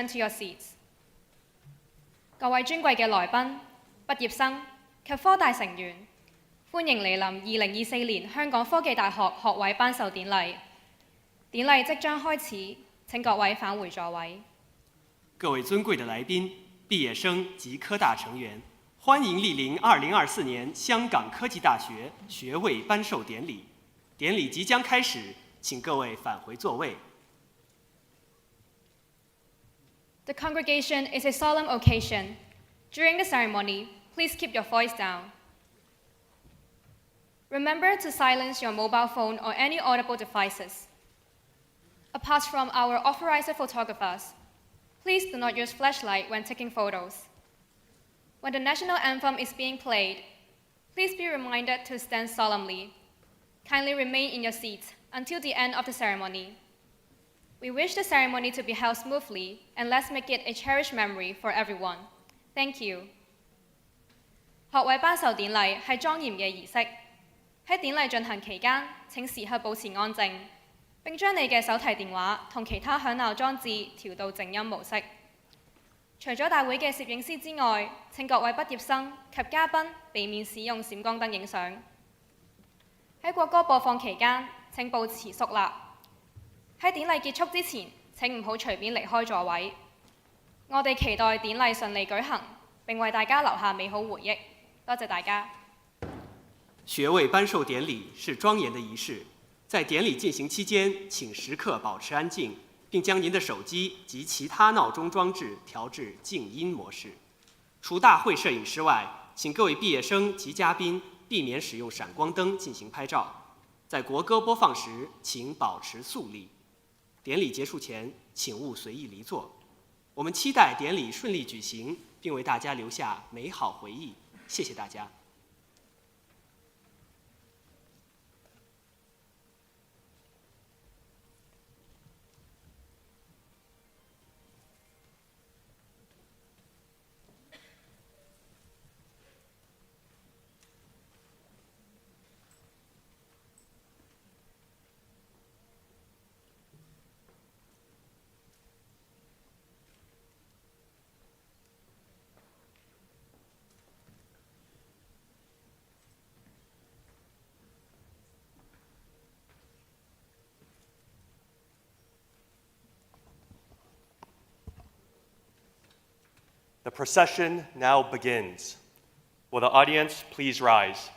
return to your seats。各位尊貴嘅來賓、畢業生及科大成員，歡迎蒞臨2024年香港科技大學學位頒授典禮。典禮即將開始，請各位返回座位。各位尊貴的來賓、畢業生及科大成員，歡迎蒞臨2024年香港科技大學學位頒授典禮。典禮即將開始，請各位返回座位。The congregation is a solemn occasion. During the ceremony, please keep your voice down. Remember to silence your mobile phone or any audible devices. Apart from our authorized photographers, please do not use flashlight when taking photos. When the national anthem is being played, please be reminded to stand solemnly. Kindly remain in your seats until the end of the ceremony. We wish the ceremony to be held smoothly, and let's make it a cherished memory for everyone. Thank you. 學位頒授典禮係莊嚴嘅儀式。喺典禮進行期間，請時刻保持安靜，並將你嘅手提電話同其他響鬧裝置調到靜音模式。除咗大會嘅攝影師之外，請各位畢業生及嘉賓避免使用閃光燈影相。喺國歌播放期間，請保持肅立。喺典禮結束之前，請唔好隨便離開座位。我哋期待典禮順利舉行，並為大家留下美好回憶。多謝大家。學位頒授典禮是莊嚴的儀式，在典禮進行期間，請時刻保持安靜，並將您的手機及其他鬧鐘裝置調至靜音模式。除大會攝影師外，請各位畢業生及嘉賓避免使用閃光燈進行拍照。在國歌播放時，請保持肅立。典禮結束前，請勿隨意離座。我們期待典禮順利舉行，並為大家留下美好回憶。謝謝大家。The procession now begins. Will the audience please rise?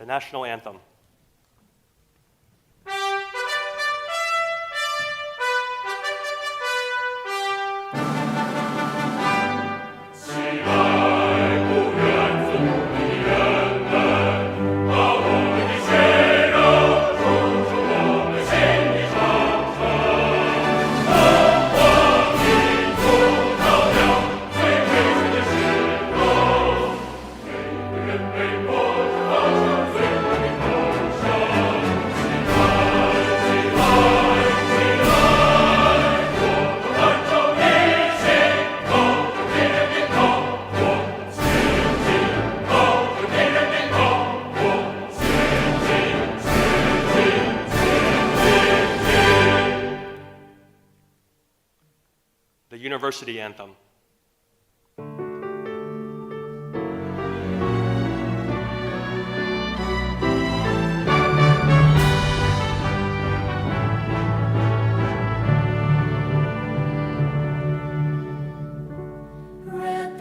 the national anthem. The university anthem.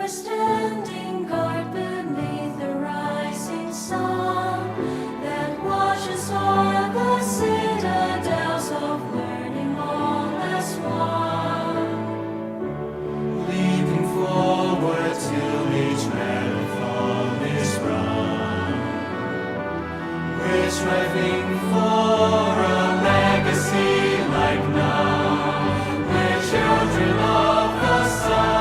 Standing guard beneath the rising sun that washes o'er the citadels of learning all as one. Leaping forward till each marathon is run. We're striving for a legacy like none. We're children of the sun.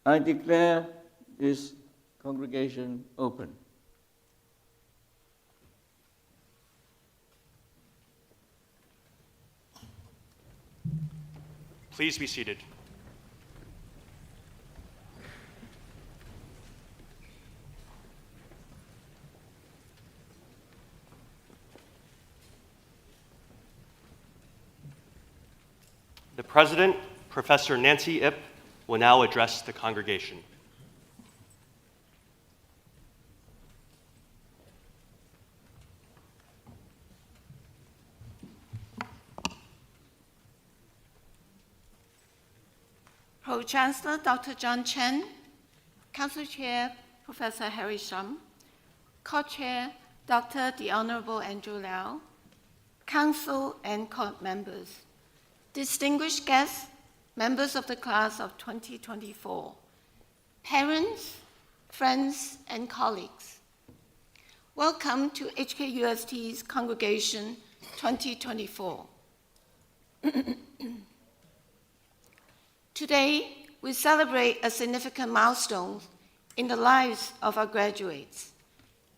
I declare this congregation open. Please be seated. The President, Professor Nancy Ip, will now address the congregation. Pro-Chancellor Dr. John Chen, Council Chair Professor Harry Shum, Co-Chair Dr. The Honorable Andrew Lau, Council and Court members, distinguished guests, members of the class of 2024, parents, friends, and colleagues. Welcome to HKUST's Congregation 2024. Today, we celebrate a significant milestone in the lives of our graduates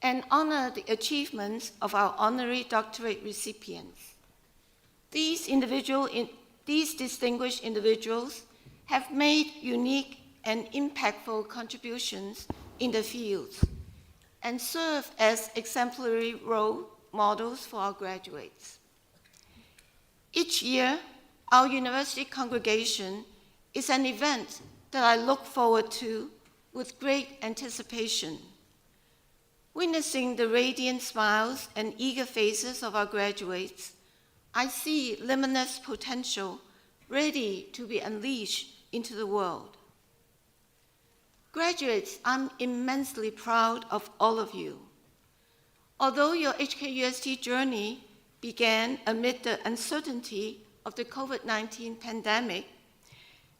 and honor the achievements of our honorary doctorate recipients. These distinguished individuals have made unique and impactful contributions in the fields and serve as exemplary role models for our graduates. Each year, our university congregation is an event that I look forward to with great anticipation. Witnessing the radiant smiles and eager faces of our graduates, I see limitless potential ready to be unleashed into the world. Graduates, I'm immensely proud of all of you. Although your HKUST journey began amid the uncertainty of the COVID-19 pandemic,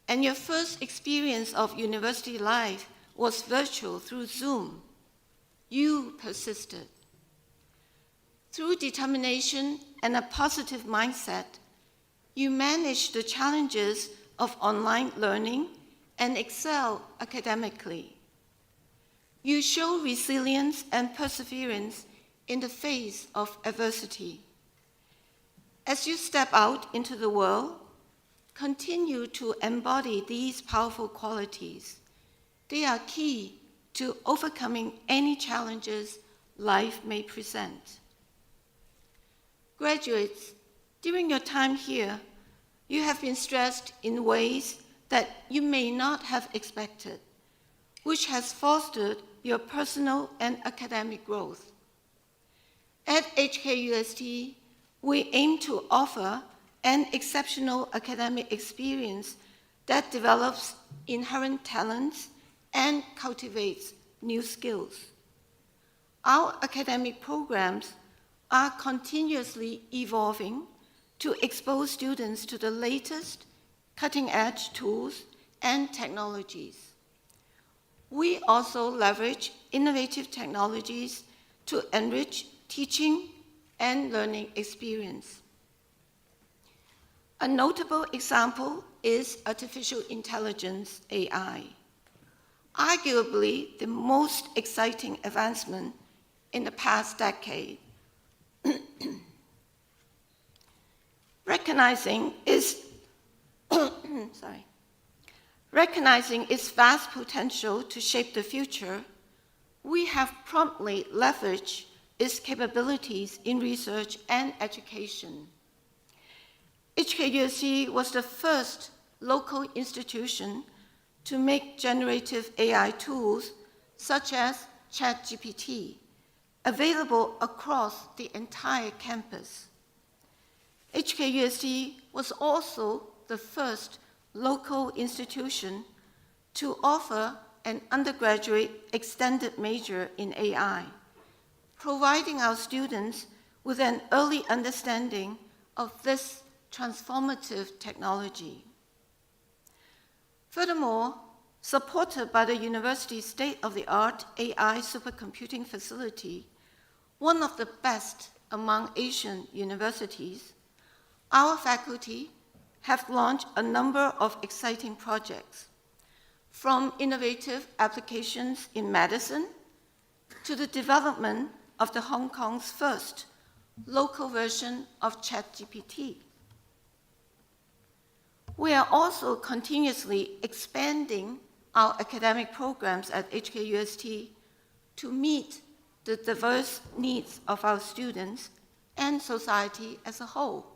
and your first experience of university life was virtual through Zoom, you persisted. Through determination and a positive mindset, you manage the challenges of online learning and excel academically. You show resilience and perseverance in the face of adversity. As you step out into the world, continue to embody these powerful qualities. They are key to overcoming any challenges life may present. Graduates, during your time here, you have been stressed in ways that you may not have expected, which has fostered your personal and academic growth. At HKUST, we aim to offer an exceptional academic experience that develops inherent talents and cultivates new skills. Our academic programs are continuously evolving to expose students to the latest cutting-edge tools and technologies. We also leverage innovative technologies to enrich teaching and learning experience. A notable example is artificial intelligence, AI, arguably the most exciting advancement in the past decade. Recognizing its vast potential to shape the future, we have promptly leveraged its capabilities in research and education. HKUST was the first local institution to make generative AI tools such as ChatGPT available across the entire campus. HKUST was also the first local institution to offer an undergraduate extended major in AI, providing our students with an early understanding of this transformative technology. Furthermore, supported by the university's state-of-the-art AI supercomputing facility, one of the best among Asian universities, our faculty have launched a number of exciting projects, from innovative applications in medicine to the development of the Hong Kong's first local version of ChatGPT. We are also continuously expanding our academic programs at HKUST to meet the diverse needs of our students and society as a whole.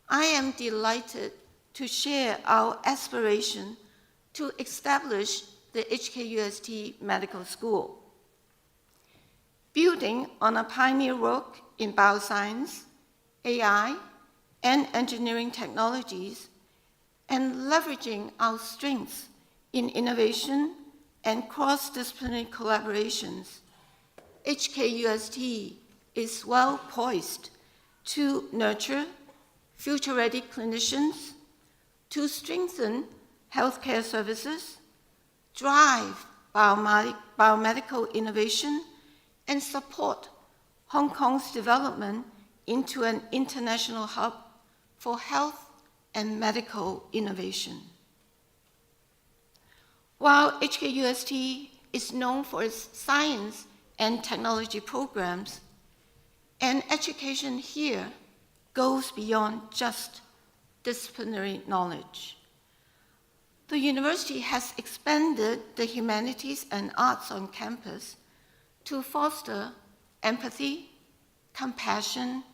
I am delighted to share our aspiration to establish the HKUST Medical School. Building on a pioneer work in bioscience, AI, and engineering technologies, and leveraging our strengths in innovation and cross-disciplinary collaborations, HKUST is well poised to nurture future-ready clinicians, to strengthen healthcare services, drive biomedical innovation, and support Hong Kong's development into an international hub for health and medical innovation. While HKUST is known for its science and technology programs, and education here goes beyond just disciplinary knowledge. The university has expanded the humanities and arts on campus to foster empathy, compassion,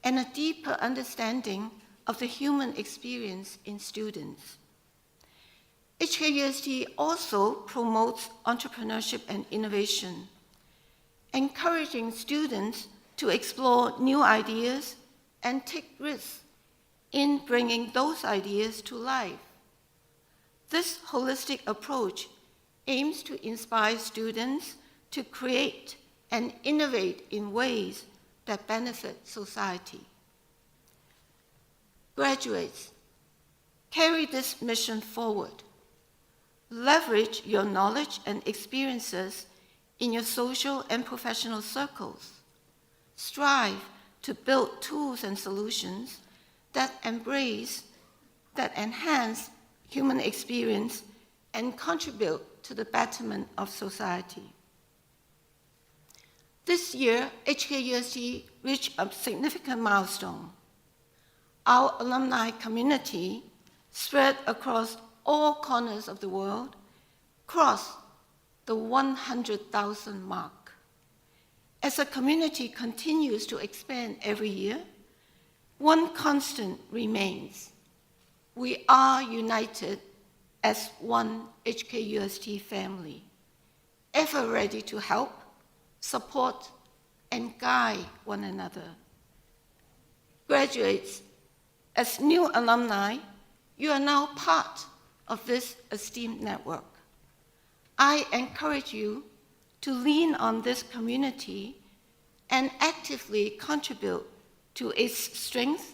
and a deeper understanding of the human experience in students. HKUST also promotes entrepreneurship and innovation, encouraging students to explore new ideas and take risks in bringing those ideas to life. This holistic approach aims to inspire students to create and innovate in ways that benefit society. Graduates, carry this mission forward. Leverage your knowledge and experiences in your social and professional circles. strive to build tools and solutions that enhance human experience and contribute to the betterment of society. This year, HKUST reached a significant milestone. Our alumni community, spread across all corners of the world, crossed the 100,000 mark. As the community continues to expand every year, one constant remains. We are united as one HKUST family, ever ready to help, support, and guide one another. Graduates, as new alumni, you are now part of this esteemed network. I encourage you to lean on this community and actively contribute to its strength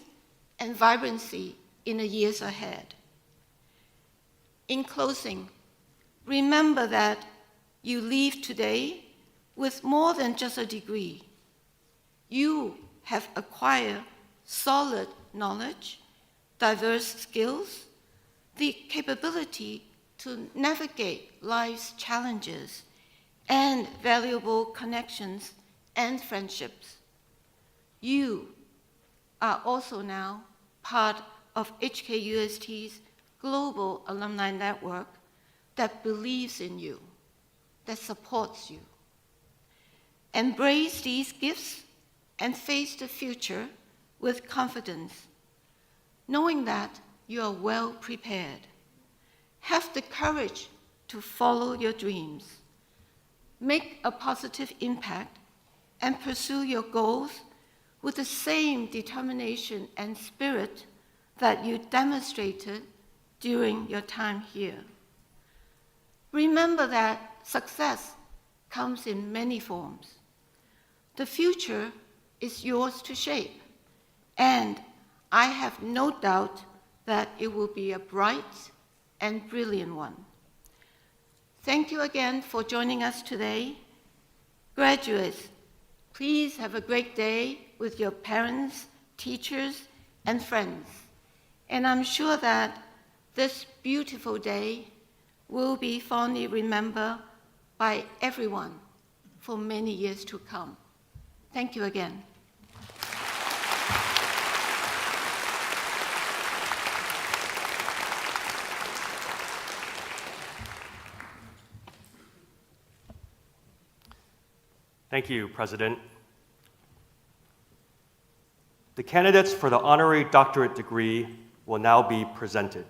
and vibrancy in the years ahead. In closing, remember that you leave today with more than just a degree. You have acquired solid knowledge, diverse skills, the capability to navigate life's challenges, and valuable connections and friendships. You are also now part of HKUST's global alumni network that believes in you, that supports you. Embrace these gifts and face the future with confidence, knowing that you are well prepared. Have the courage to follow your dreams, make a positive impact, and pursue your goals with the same determination and spirit that you demonstrated during your time here. Remember that success comes in many forms. The future is yours to shape, and I have no doubt that it will be a bright and brilliant one. Thank you again for joining us today. Graduates, please have a great day with your parents, teachers, and friends. And I'm sure that this beautiful day will be fondly remembered by everyone for many years to come. Thank you again. Thank you, President. The candidates for the honorary doctorate degree will now be presented.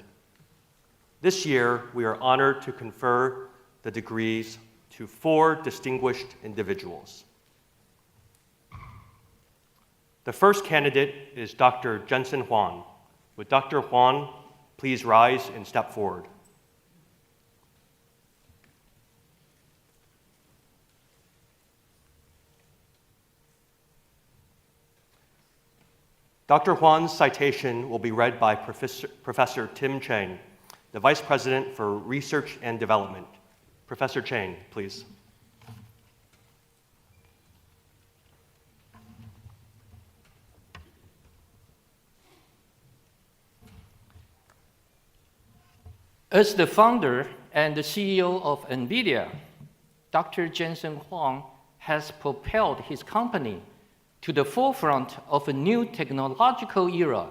This year, we are honored to confer the degrees to 4 distinguished individuals. The first candidate is Dr. Jensen Huang. Would Dr. Huang please rise and step forward? Dr. Huang's citation will be read by Professor Tim Chang, the Vice President for Research and Development. Professor Chang, please. As the founder and the CEO of NVIDIA, Dr. Jensen Huang has propelled his company to the forefront of a new technological era,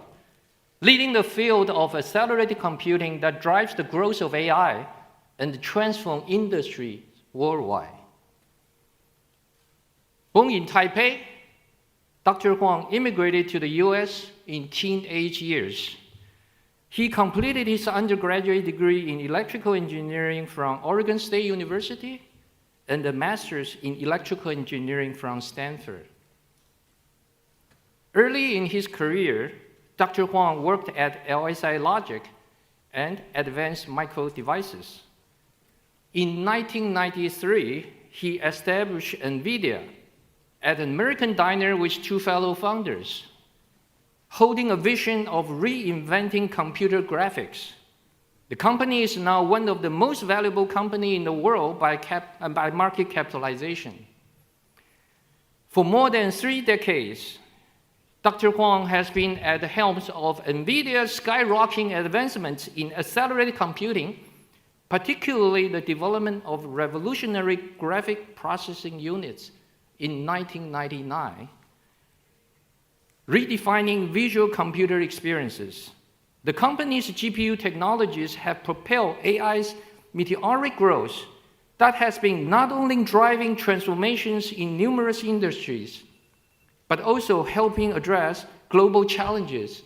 leading the field of accelerated computing that drives the growth of AI and transforms industry worldwide. Born in Taipei, Dr. Huang immigrated to the US in teenage years. He completed his undergraduate degree in electrical engineering from Oregon State University and a master's in electrical engineering from Stanford. Early in his career, Dr. Huang worked at LSI Logic and Advanced Micro Devices. In 1993, he established NVIDIA at an American diner with 2 fellow founders, holding a vision of reinventing computer graphics. The company is now one of the most valuable companies in the world by market capitalization. For more than 3 decades, Dr. Huang has been at the helm of NVIDIA's skyrocketing advancements in accelerated computing, particularly the development of revolutionary graphic processing units in 1999, redefining visual computer experiences. The company's GPU technologies have propelled AI's meteoric growth that has been not only driving transformations in numerous industries, but also helping address global challenges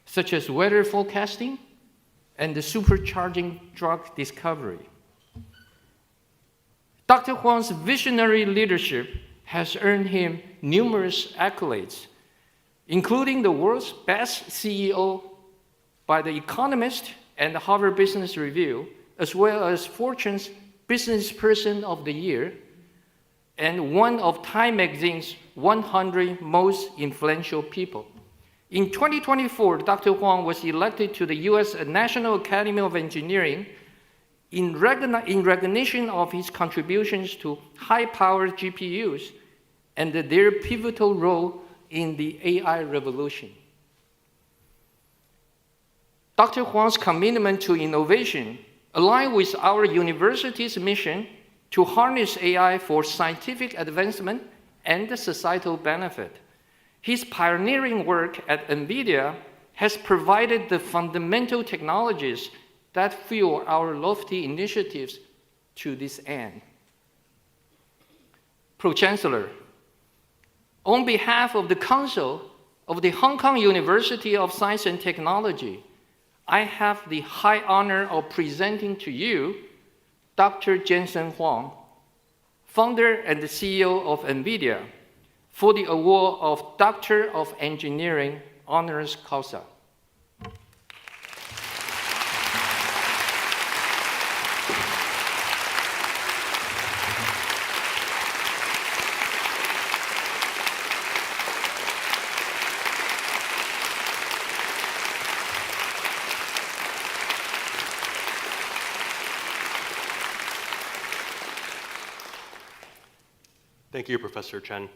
such as weather forecasting and the supercharging drug discovery. Dr. Huang's visionary leadership has earned him numerous accolades, including the world's best CEO by The Economist and the Harvard Business Review, as well as Fortune's Business Person of the Year, and one of Time Magazine's 100 most influential people. In 2024, Dr. Huang was elected to the US National Academy of Engineering in recognition of his contributions to high-powered GPUs and their pivotal role in the AI revolution. Dr. Huang's commitment to innovation aligns with our university's mission to harness AI for scientific advancement and societal benefit. His pioneering work at NVIDIA has provided the fundamental technologies that fuel our lofty initiatives to this end. Pro-Chancellor, on behalf of the Council of the Hong Kong University of Science and Technology, I have the high honor of presenting to you Dr. Jensen Huang, founder and the CEO of NVIDIA, for the award of Doctor of Engineering honoris causa. Thank you, Professor Chen.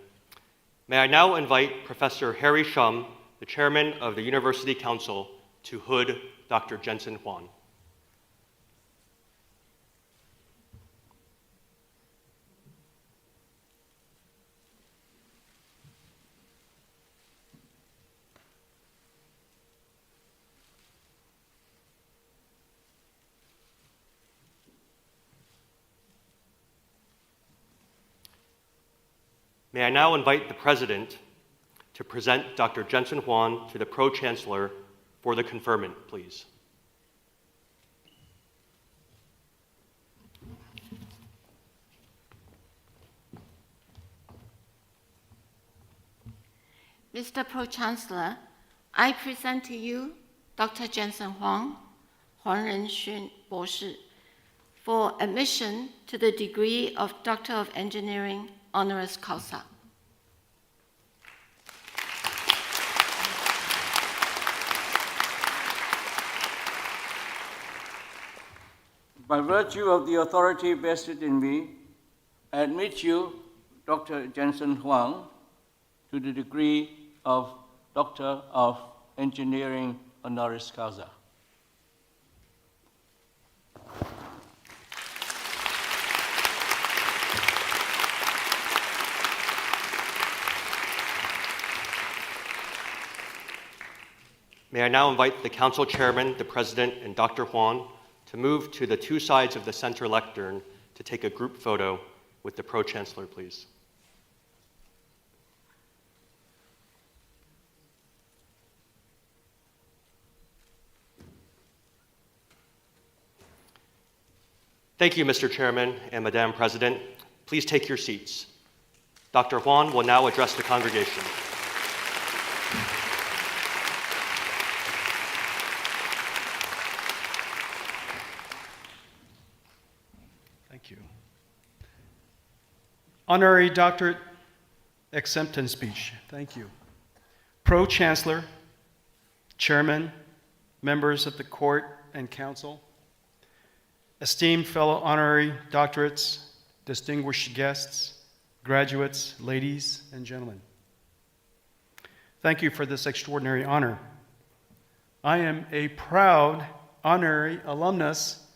May I now invite Professor Harry Shum, the chairman of the University Council, to hood Dr. Jensen Huang. May I now invite the President to present Dr. Jensen Huang to the Pro-Chancellor for the conferment, please. Mr. Pro-Chancellor, I present to you Dr. Jensen Huang, 黄仁勋博士, for admission to the degree of Doctor of Engineering honoris causa. By virtue of the authority vested in me, I admit you, Dr. Jensen Huang, to the degree of Doctor of Engineering honoris causa. May I now invite the Council Chairman, the President, and Dr. Huang to move to the two sides of the center lectern to take a group photo with the Pro-Chancellor, please. Thank you, Mr. Chairman and Madam President. Please take your seats. Dr. Huang will now address the congregation. Thank you. Honorary Doctorate Acceptance Speech. Thank you. Pro-Chancellor, Chairman, members of the Court and Council, esteemed fellow honorary doctorates, distinguished guests, graduates, ladies and gentlemen. Thank you for this extraordinary honor. I am a proud honorary alumnus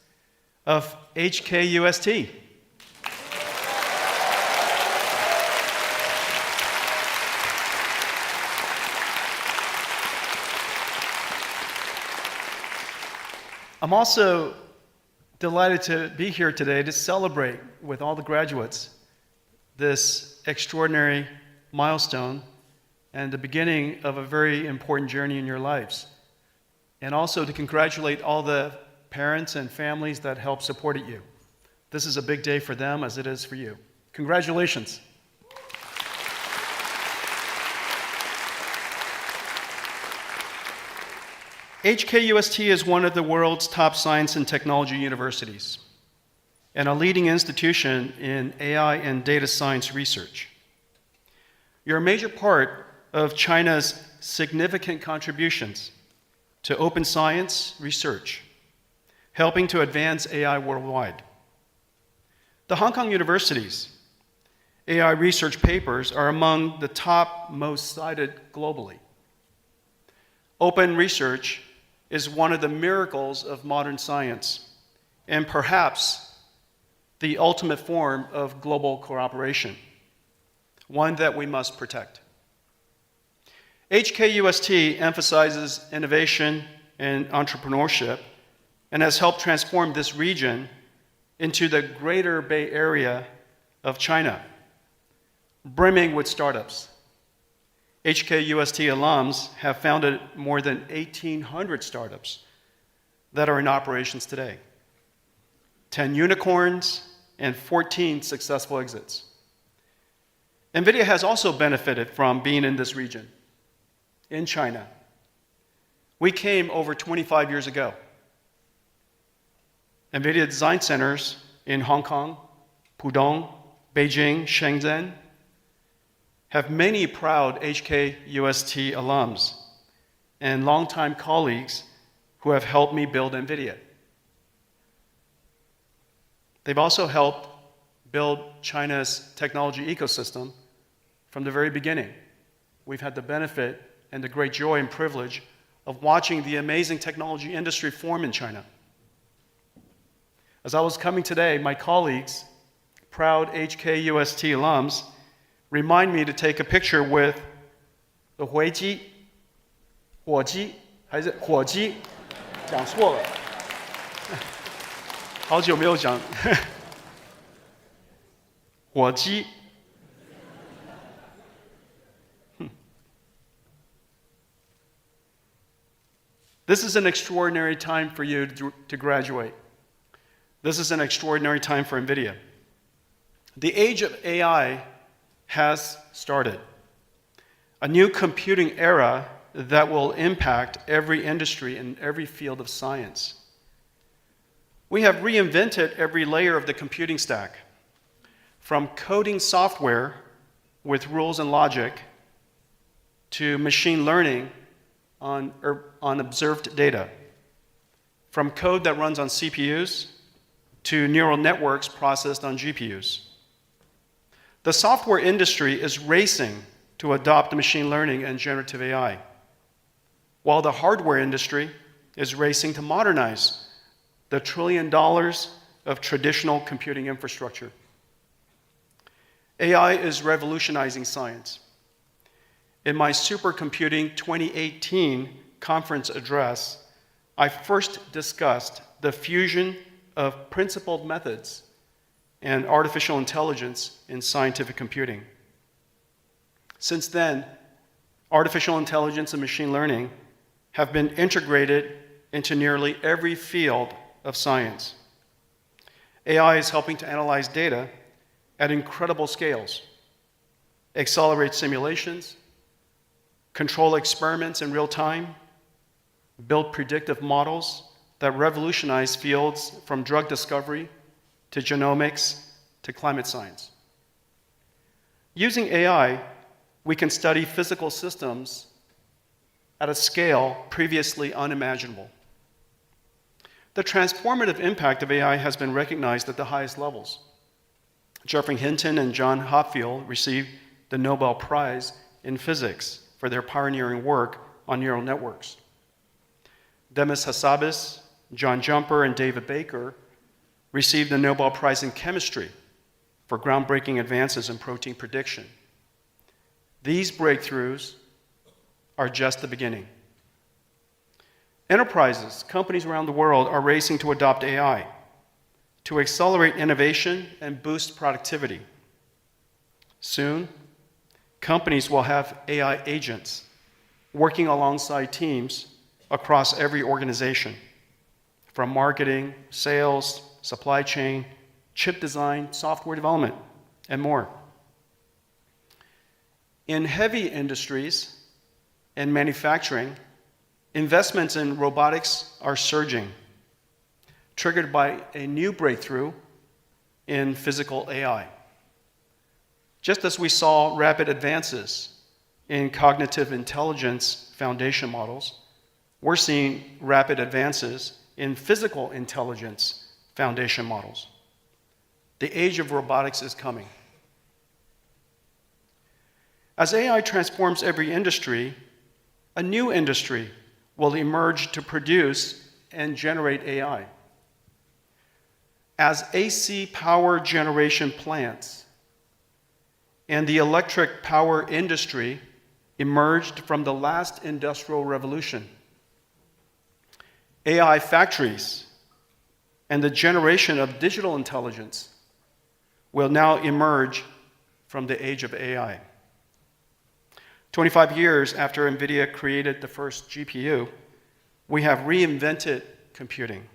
of HKUST. I'm also delighted to be here today to celebrate with all the graduates this extraordinary milestone and the beginning of a very important journey in your lives. And also to congratulate all the parents and families that helped support you. This is a big day for them as it is for you. Congratulations. HKUST is one of the world's top science and technology universities and a leading institution in AI and data science research. You're a major part of China's significant contributions to open science research, helping to advance AI worldwide. The Hong Kong universities' AI research papers are among the top most cited globally. Open research is one of the miracles of modern science, and perhaps the ultimate form of global cooperation, one that we must protect. HKUST emphasizes innovation and entrepreneurship and has helped transform this region into the greater Bay Area of China, brimming with startups. HKUST alums have founded more than 1,800 startups that are in operations today, 10 unicorns, and 14 successful exits. NVIDIA has also benefited from being in this region, in China. We came over 25 years ago. NVIDIA design centers in Hong Kong, Pudong, Beijing, Shenzhen have many proud HKUST alums and longtime colleagues who have helped me build NVIDIA. They've also helped build China's technology ecosystem from the very beginning. We've had the benefit and the great joy and privilege of watching the amazing technology industry form in China. As I was coming today, my colleagues, proud HKUST alums, remind me to take a picture with the 火鸡, 还是火鸡? 讲错了。好久没有讲火鸡。This is an extraordinary time for you to graduate. This is an extraordinary time for NVIDIA. The age of AI has started. A new computing era that will impact every industry and every field of science. We have reinvented every layer of the computing stack, from coding software with rules and logic to machine learning on observed data, from code that runs on CPUs to neural networks processed on GPUs. The software industry is racing to adopt machine learning and generative AI, while the hardware industry is racing to modernize the $1 trillion of traditional computing infrastructure. AI is revolutionizing science. In my Supercomputing 2018 conference address, I first discussed the fusion of principled methods and artificial intelligence in scientific computing. Since then, artificial intelligence and machine learning have been integrated into nearly every field of science. AI is helping to analyze data at incredible scales, accelerate simulations, control experiments in real time, build predictive models that revolutionize fields from drug discovery to genomics to climate science. Using AI, we can study physical systems at a scale previously unimaginable. The transformative impact of AI has been recognized at the highest levels. Geoffrey Hinton and John Hopfield received the Nobel Prize in Physics for their pioneering work on neural networks. Demis Hassabis, John Jumper, and David Baker received the Nobel Prize in Chemistry for groundbreaking advances in protein prediction. These breakthroughs are just the beginning. Enterprises, companies around the world are racing to adopt AI to accelerate innovation and boost productivity. Soon, companies will have AI agents working alongside teams across every organization, from marketing, sales, supply chain, chip design, software development, and more. In heavy industries and manufacturing, investments in robotics are surging, triggered by a new breakthrough in physical AI. Just as we saw rapid advances in cognitive intelligence foundation models, we're seeing rapid advances in physical intelligence foundation models. The age of robotics is coming. As AI transforms every industry, a new industry will emerge to produce and generate AI. As AC power generation plants and the electric power industry emerged from the last industrial revolution, AI factories and the generation of digital intelligence will now emerge from the age of AI. 25 years after NVIDIA created the first GPU, we have reinvented computing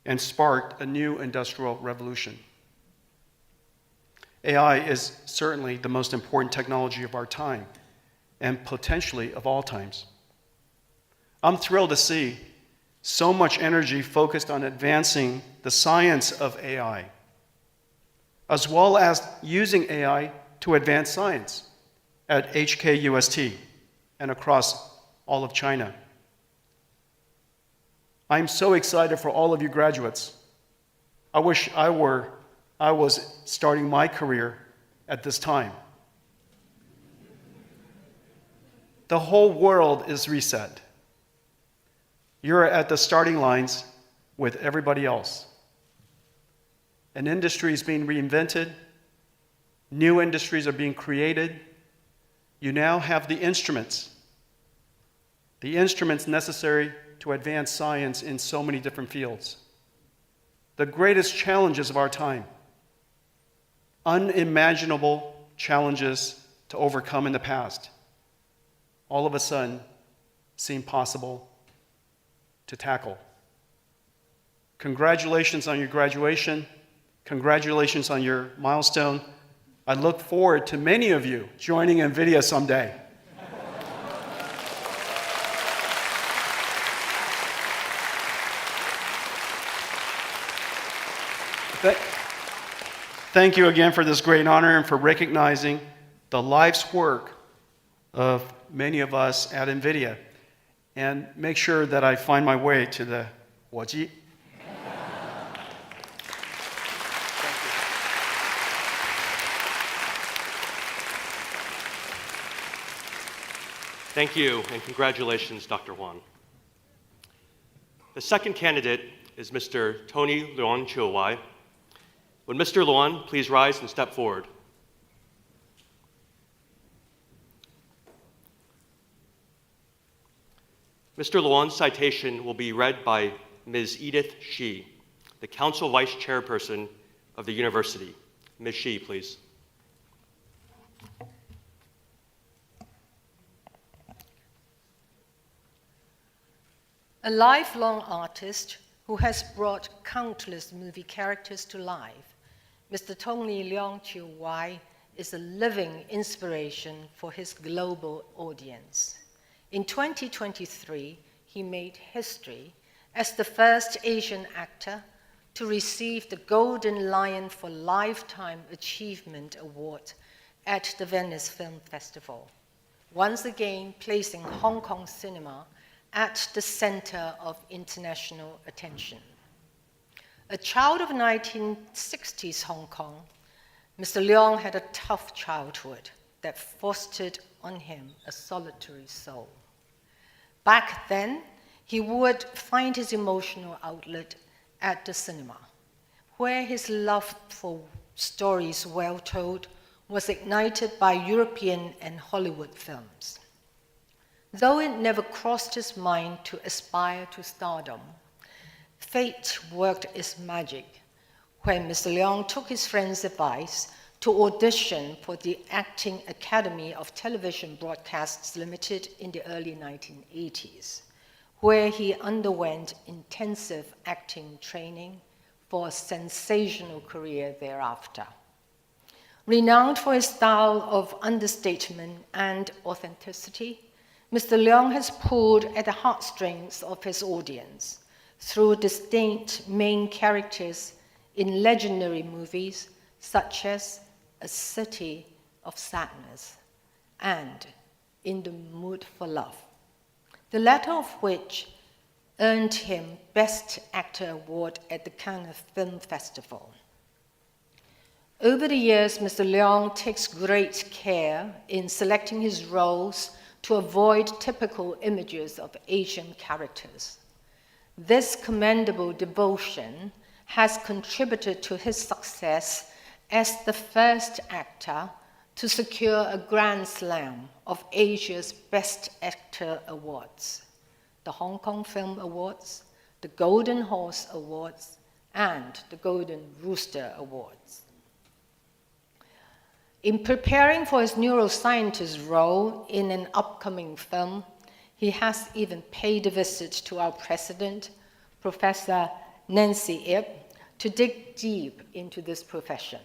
and sparked a new industrial revolution. AI is certainly the most important technology of our time and potentially of all times. I'm thrilled to see so much energy focused on advancing the science of AI, as well as using AI to advance science at HKUST and across all of China. I'm so excited for all of you graduates. I wish I was starting my career at this time. The whole world is reset. You're at the starting lines with everybody else. An industry is being reinvented. New industries are being created. You now have the instruments necessary to advance science in so many different fields. The greatest challenges of our time, unimaginable challenges to overcome in the past, all of a sudden seem possible to tackle. Congratulations on your graduation. Congratulations on your milestone. I look forward to many of you joining NVIDIA someday. Thank you again for this great honor and for recognizing the life's work of many of us at NVIDIA. And make sure that I find my way to the 火鸡. Thank you, and congratulations, Dr. Huang. The second candidate is Mr. Tony Luan Chiu-Wai. Would Mr. Luan please rise and step forward? Mr. Luan's citation will be read by Ms. Edith Shi, the Council Vice Chairperson of the University. Ms. Shi, please. A lifelong artist who has brought countless movie characters to life, Mr. Tony Leung Chiu-Wai is a living inspiration for his global audience. In 2023, he made history as the first Asian actor to receive the Golden Lion for Lifetime Achievement Award at the Venice Film Festival, once again placing Hong Kong cinema at the center of international attention. A child of 1960s Hong Kong, Mr. Leong had a tough childhood that fostered on him a solitary soul. Back then, he would find his emotional outlet at the cinema, where his love for stories well told was ignited by European and Hollywood films. Though it never crossed his mind to aspire to stardom, fate worked its magic when Mr. Leong took his friend's advice to audition for the Acting Academy of Television Broadcasts Limited in the early 1980s, where he underwent intensive acting training for a sensational career thereafter. Renowned for his style of understatement and authenticity, Mr. Leong has pulled at the heartstrings of his audience through distinct main characters in legendary movies such as A City of Sadness and In the Mood for Love, the latter of which earned him Best Actor Award at the Cannes Film Festival. Over the years, Mr. Leong takes great care in selecting his roles to avoid typical images of Asian characters. This commendable devotion has contributed to his success as the first actor to secure a Grand Slam of Asia's Best Actor Awards, the Hong Kong Film Awards, the Golden Horse Awards, and the Golden Rooster Awards. In preparing for his neuroscientist role in an upcoming film, he has even paid a visit to our president, Professor Nancy Ip, to dig deep into this profession.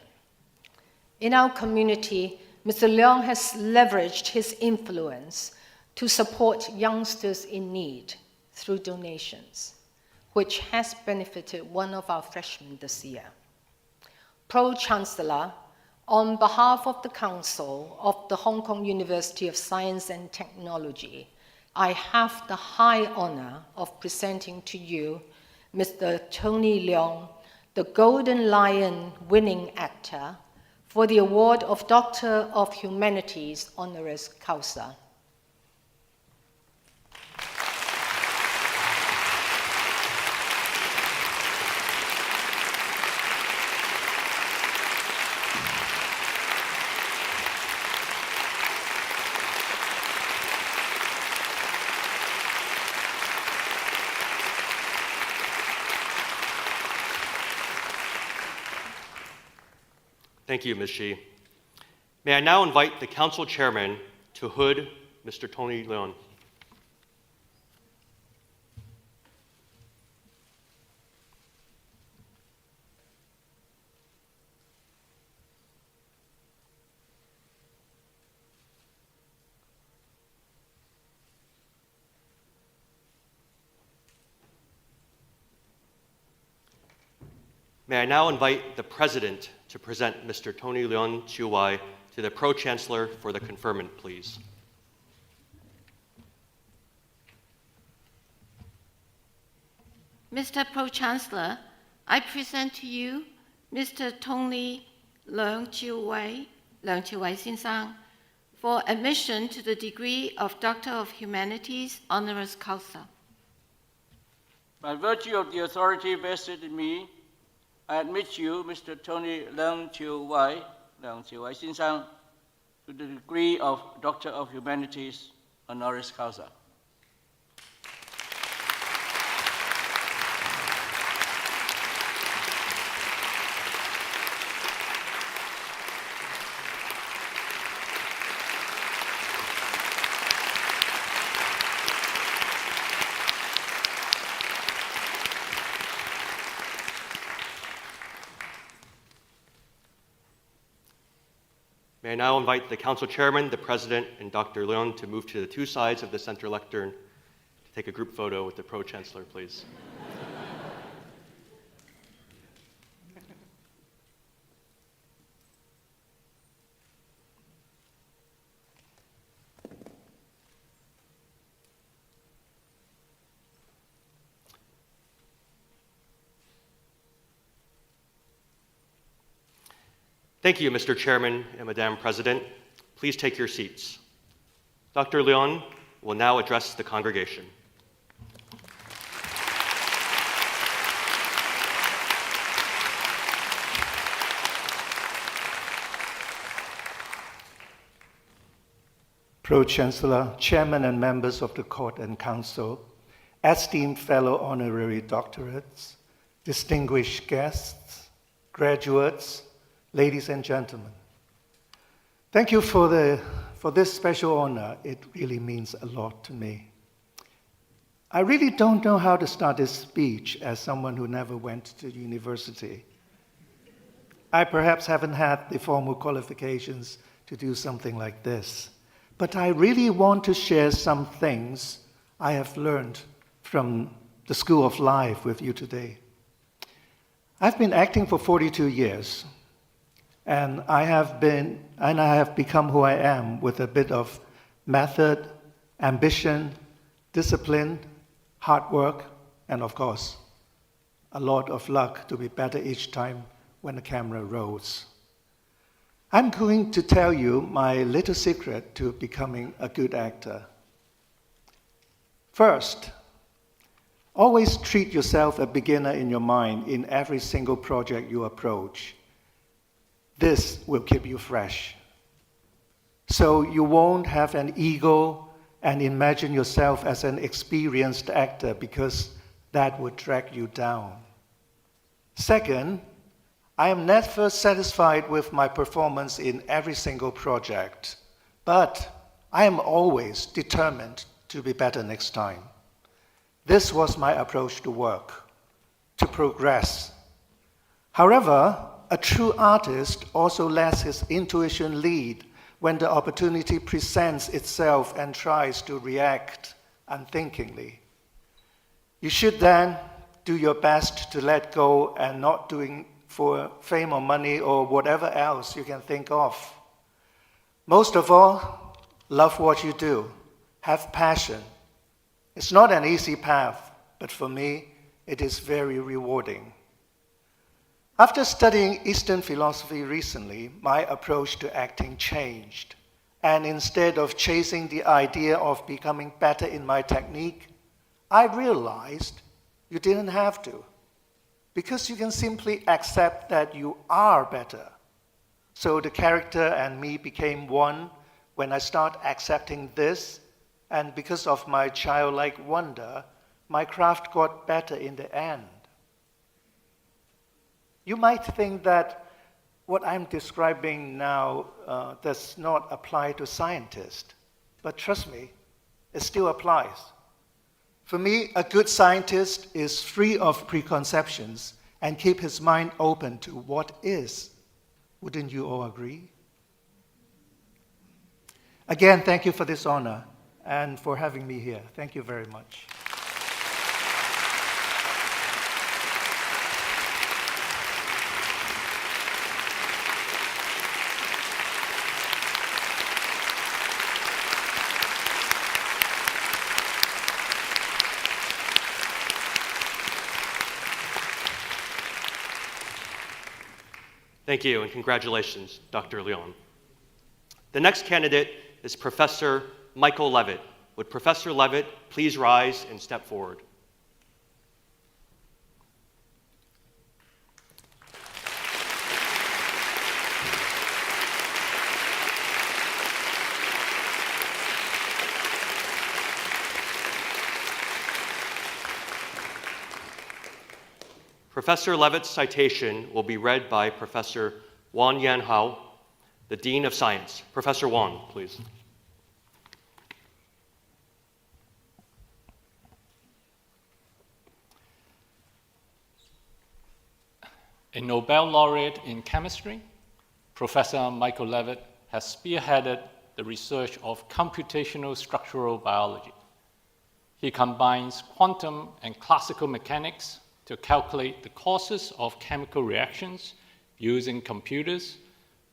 In our community, Mr. Leong has leveraged his influence to support youngsters in need through donations, which has benefited one of our freshmen this year. Pro-Chancellor, on behalf of the Council of the Hong Kong University of Science and Technology, I have the high honor of presenting to you Mr. Tony Leong, the Golden Lion winning actor, for the award of Doctor of Humanities honoris causa. Thank you, Ms. Shi. May I now invite the Council Chairman to hood Mr. Tony Leong. May I now invite the President to present Mr. Tony Leong Chiu Wai to the Pro-Chancellor for the conferment, please. Mr. Pro-Chancellor, I present to you Mr. Tony Leong Chiu Wai,先生, for admission to the degree of Doctor of Humanities honoris causa. By virtue of the authority vested in me, I admit you, Mr. Tony Leong Chiu Wai, 先生, to the degree of Doctor of Humanities honoris causa. May I now invite the Council Chairman, the President, and Dr. Leong to move to the two sides of the center lectern to take a group photo with the Pro-Chancellor, please. Thank you, Mr. Chairman and Madam President. Please take your seats. Dr. Leon will now address the congregation. Pro-Chancellor, Chairman and members of the Court and Council, esteemed fellow honorary doctorates, distinguished guests, graduates, ladies and gentlemen. Thank you for this special honor. It really means a lot to me. I really don't know how to start this speech as someone who never went to university. I perhaps haven't had the formal qualifications to do something like this. But I really want to share some things I have learned from the School of Life with you today. I've been acting for 42 years, and I have become who I am with a bit of method, ambition, discipline, hard work, and of course, a lot of luck to be better each time when the camera rolls. I'm going to tell you my little secret to becoming a good actor. First, always treat yourself a beginner in your mind in every single project you approach. This will keep you fresh. So you won't have an ego and imagine yourself as an experienced actor because that would drag you down. Second, I am never satisfied with my performance in every single project, but I am always determined to be better next time. This was my approach to work, to progress. However, a true artist also lets his intuition lead when the opportunity presents itself and tries to react unthinkingly. You should then do your best to let go and not doing for fame or money or whatever else you can think of. Most of all, love what you do. Have passion. It's not an easy path, but for me, it is very rewarding. After studying Eastern philosophy recently, my approach to acting changed. And instead of chasing the idea of becoming better in my technique, I realized you didn't have to. Because you can simply accept that you are better. So the character and me became one when I start accepting this, and because of my childlike wonder, my craft got better in the end. You might think that what I'm describing now does not apply to scientists, but trust me, it still applies. For me, a good scientist is free of preconceptions and keep his mind open to what is. Wouldn't you all agree? Again, thank you for this honor and for having me here. Thank you very much. Thank you, and congratulations, Dr. Leon. The next candidate is Professor Michael Levitt. Would Professor Levitt please rise and step forward? Professor Levitt's citation will be read by Professor Wan Yan Hao, the Dean of Science. Professor Wan, please. A Nobel laureate in chemistry, Professor Michael Levitt has spearheaded the research of computational structural biology. He combines quantum and classical mechanics to calculate the causes of chemical reactions using computers,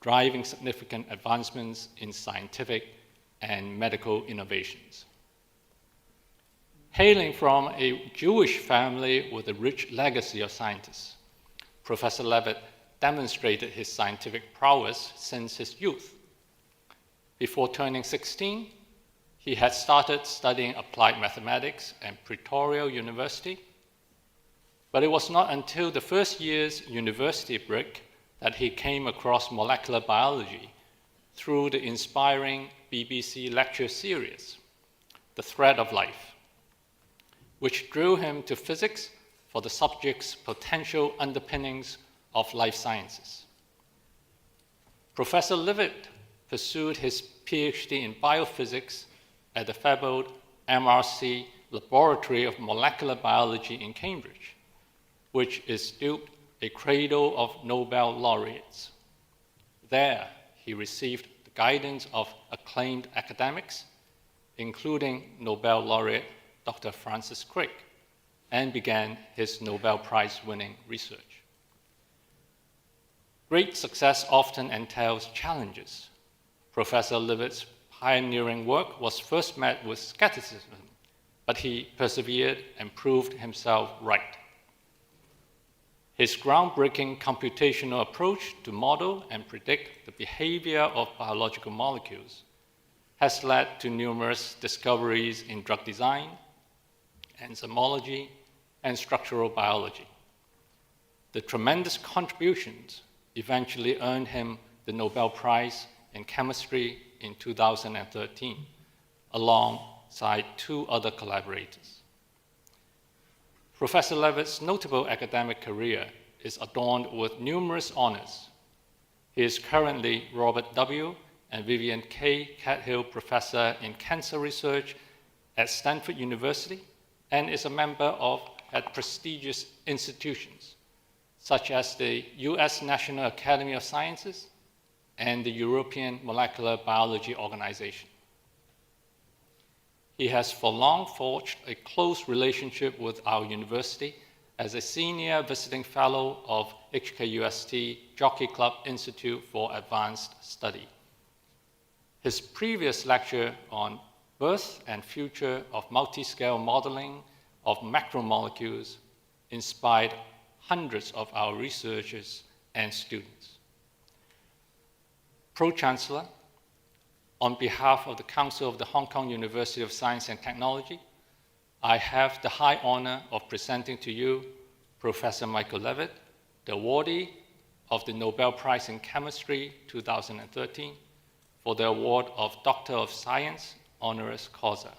driving significant advancements in scientific and medical innovations. Hailing from a Jewish family with a rich legacy of scientists, Professor Levitt demonstrated his scientific prowess since his youth. Before turning 16, he had started studying applied mathematics at Pretoria University, but it was not until the first year's university break that he came across molecular biology through the inspiring BBC lecture series, The Thread of Life, which drew him to physics for the subject's potential underpinnings of life sciences. Professor Levitt pursued his PhD in biophysics at the fabled MRC Laboratory of Molecular Biology in Cambridge, which is still a cradle of Nobel laureates. There, he received the guidance of acclaimed academics, including Nobel laureate Dr. Francis Crick, and began his Nobel Prize-winning research. Great success often entails challenges. Professor Levitt's pioneering work was first met with skepticism, but he persevered and proved himself right. His groundbreaking computational approach to model and predict the behavior of biological molecules has led to numerous discoveries in drug design, enzymology, and structural biology. The tremendous contributions eventually earned him the Nobel Prize in Chemistry in 2013, alongside 2 other collaborators. Professor Levitt's notable academic career is adorned with numerous honors. He is currently Robert W. and Vivian K. Cathill Professor in Cancer Research at Stanford University and is a member at prestigious institutions such as the US National Academy of Sciences and the European Molecular Biology Organization. He has for long forged a close relationship with our university as a senior visiting fellow of HKUST Jockey Club Institute for Advanced Study. His previous lecture on birth and future of multi-scale modeling of macromolecules inspired hundreds of our researchers and students. Pro-Chancellor, on behalf of the Council of the Hong Kong University of Science and Technology, I have the high honor of presenting to you Professor Michael Levitt, the awardee of the Nobel Prize in Chemistry 2013 for the award of Doctor of Science honoris causa.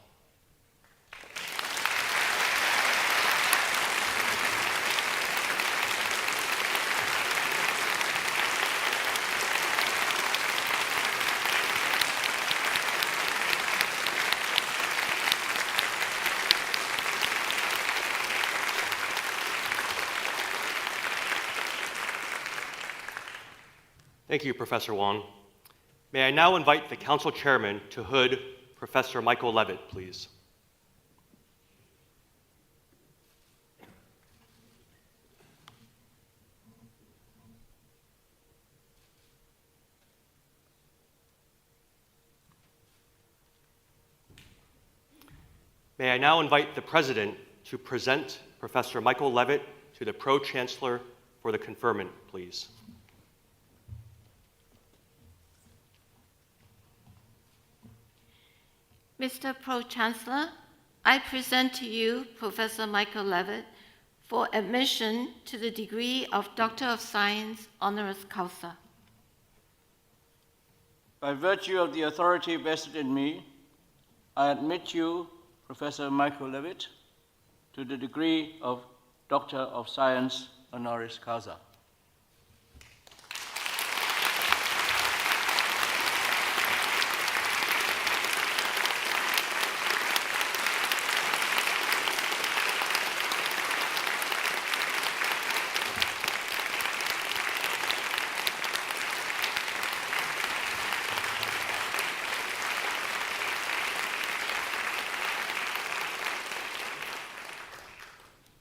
Thank you, Professor Wong. May I now invite the Council Chairman to hood Professor Michael Levitt, please. May I now invite the President to present Professor Michael Levitt to the Pro-Chancellor for the conferment, please. Mr. Pro-Chancellor, I present to you Professor Michael Levitt for admission to the degree of Doctor of Science honoris causa. By virtue of the authority vested in me, I admit you, Professor Michael Levitt, to the degree of Doctor of Science honoris causa.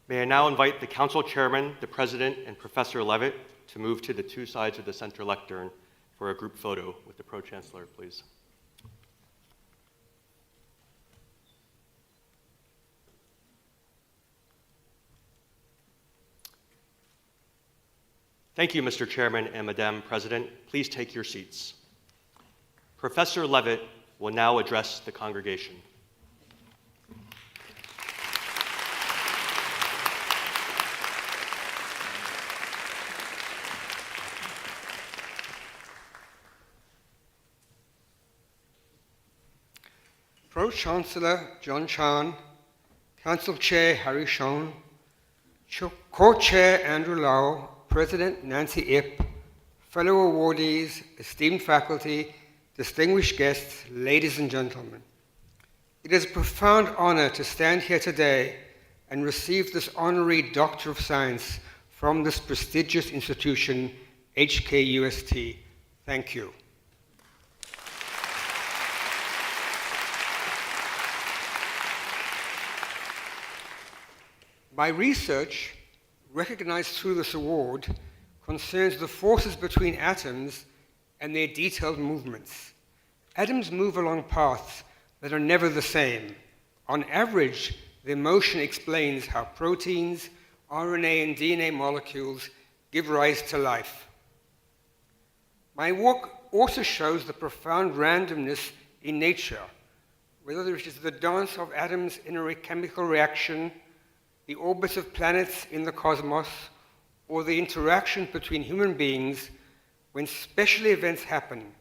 May I now invite the Council Chairman, the President, and Professor Levitt to move to the 2 sides of the center lectern for a group photo with the Pro-Chancellor, please. Thank you, Mr. Chairman and Madam President. Please take your seats. Professor Levitt will now address the congregation. Pro-Chancellor John Chan, Council Chair Harry Shone, Co-Chair Andrew Lau, President Nancy Ip, fellow awardees, esteemed faculty, distinguished guests, ladies and gentlemen. It is a profound honor to stand here today and receive this honorary Doctor of Science from this prestigious institution, HKUST. Thank you. My research, recognized through this award, concerns the forces between atoms and their detailed movements. Atoms move along paths that are never the same. On average, their motion explains how proteins, RNA, and DNA molecules give rise to life. My work also shows the profound randomness in nature, whether it is the dance of atoms in a chemical reaction, the orbits of planets in the cosmos, or the interaction between human beings. When special events happen,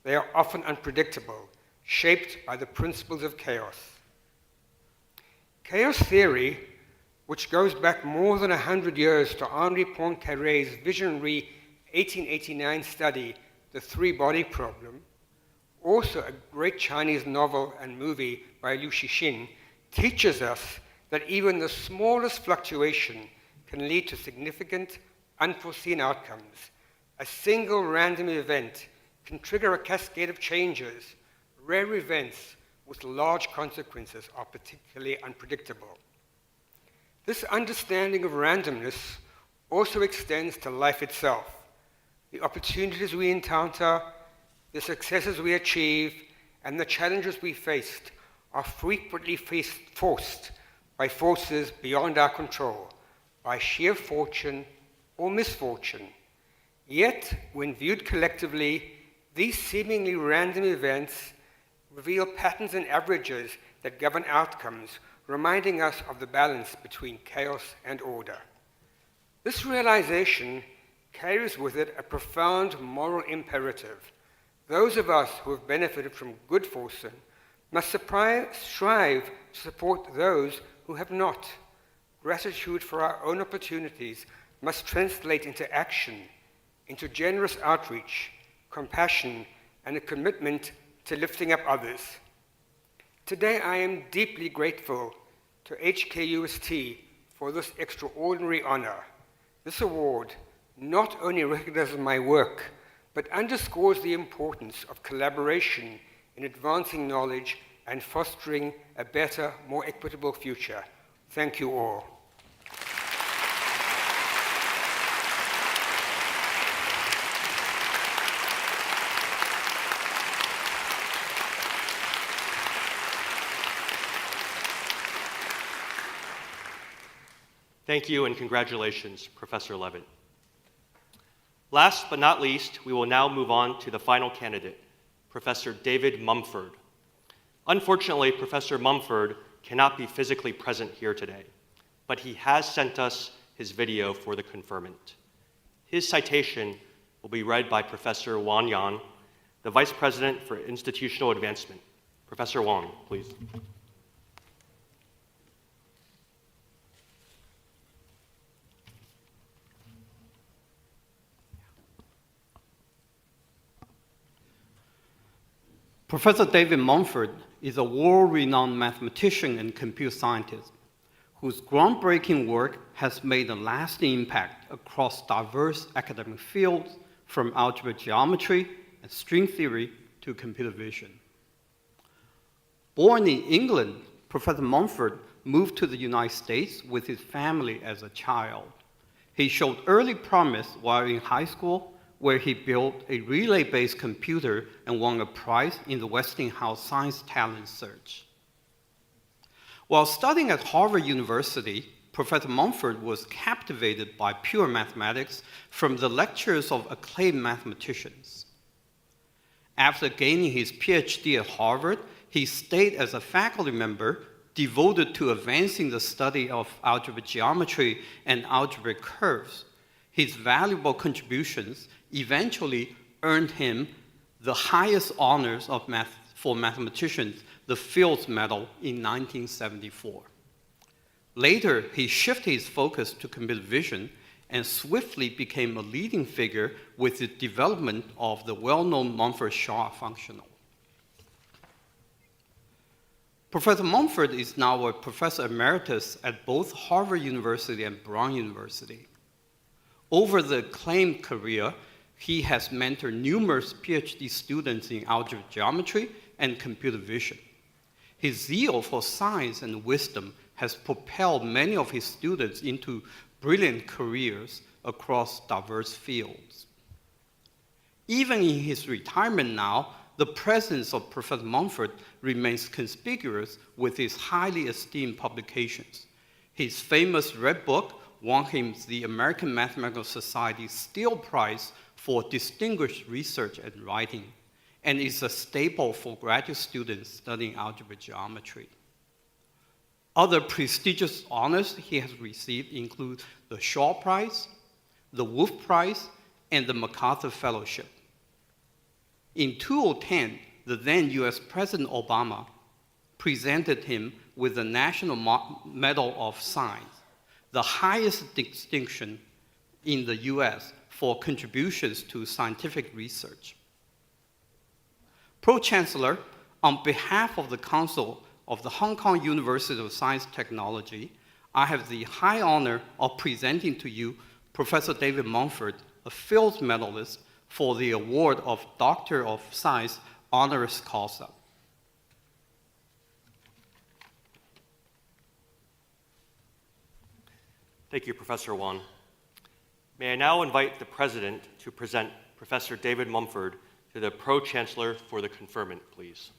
they are often unpredictable, shaped by the principles of chaos. Chaos theory, which goes back more than 100 years to Henri Poincaré's visionary 1889 study, The Three-Body Problem, also a great Chinese novel and movie by Liu Cixin, teaches us that even the smallest fluctuation can lead to significant, unforeseen outcomes. A single random event can trigger a cascade of changes. Rare events with large consequences are particularly unpredictable. This understanding of randomness also extends to life itself. The opportunities we encounter, the successes we achieve, and the challenges we faced are frequently forced by forces beyond our control, by sheer fortune or misfortune. Yet, when viewed collectively, these seemingly random events reveal patterns and averages that govern outcomes, reminding us of the balance between chaos and order. This realization carries with it a profound moral imperative. Those of us who have benefited from good fortune must strive to support those who have not. Gratitude for our own opportunities must translate into action, into generous outreach, compassion, and a commitment to lifting up others. Today, I am deeply grateful to HKUST for this extraordinary honor. This award not only recognizes my work, but underscores the importance of collaboration in advancing knowledge and fostering a better, more equitable future. Thank you all. Thank you and congratulations, Professor Levitt. Last but not least, we will now move on to the final candidate, Professor David Mumford. Unfortunately, Professor Mumford cannot be physically present here today, but he has sent us his video for the conferment. His citation will be read by Professor Wang Yan, the Vice President for Institutional Advancement. Professor Wang, please. Professor David Mumford is a world-renowned mathematician and computer scientist whose groundbreaking work has made a lasting impact across diverse academic fields, from algebra geometry and string theory to computer vision. Born in England, Professor Mumford moved to the United States with his family as a child. He showed early promise while in high school, where he built a relay-based computer and won a prize in the Westinghouse Science Talent Search. While studying at Harvard University, Professor Mumford was captivated by pure mathematics from the lectures of acclaimed mathematicians. After gaining his PhD at Harvard, he stayed as a faculty member devoted to advancing the study of algebraic geometry and algebraic curves. His valuable contributions eventually earned him the highest honors for mathematicians, the Fields Medal, in 1974. Later, he shifted his focus to computer vision and swiftly became a leading figure with the development of the well-known Mumford-Shaw functional. Professor Mumford is now a professor emeritus at both Harvard University and Brown University. Over the acclaimed career, he has mentored numerous PhD students in algebraic geometry and computer vision. His zeal for science and wisdom has propelled many of his students into brilliant careers across diverse fields. Even in his retirement now, the presence of Professor Mumford remains conspicuous with his highly esteemed publications. His famous Red Book won him the American Mathematical Society's Steele Prize for distinguished research and writing, and is a staple for graduate students studying algebraic geometry. Other prestigious honors he has received include the Shaw Prize, the Wolf Prize, and the MacArthur Fellowship. In 2010, the then US President Obama presented him with the National Medal of Science, the highest distinction in the US for contributions to scientific research. Pro-Chancellor, on behalf of the Council of the Hong Kong University of Science and Technology, I have the high honor of presenting to you Professor David Mumford, a Fields Medalist, for the award of Doctor of Science honoris causa. Thank you, Professor Wang. May I now invite the President to present Professor David Mumford to the Pro-Chancellor for the conferment, please.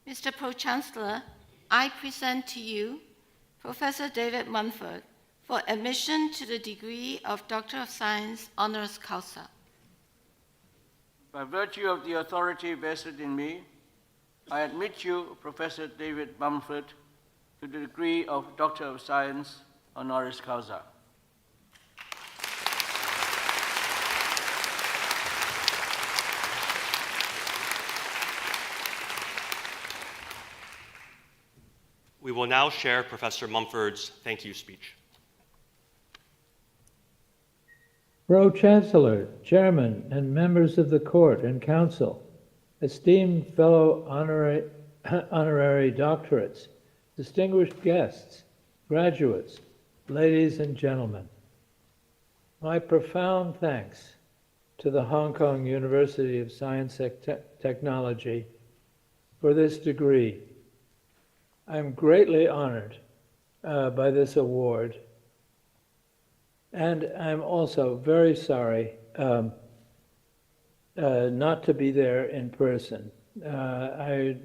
Mr. Pro-Chancellor, I present to you Professor David Mumford for admission to the degree of Doctor of Science honoris causa. By virtue of the authority vested in me, I admit you, Professor David Mumford, to the degree of Doctor of Science honoris causa. We will now share Professor Mumford's thank you speech. Pro-Chancellor, Chairman, and members of the Court and Council, esteemed fellow honorary doctorates, distinguished guests, graduates, ladies and gentlemen, my profound thanks to the Hong Kong University of Science and Technology for this degree. I'm greatly honored by this award, and I'm also very sorry not to be there in person. I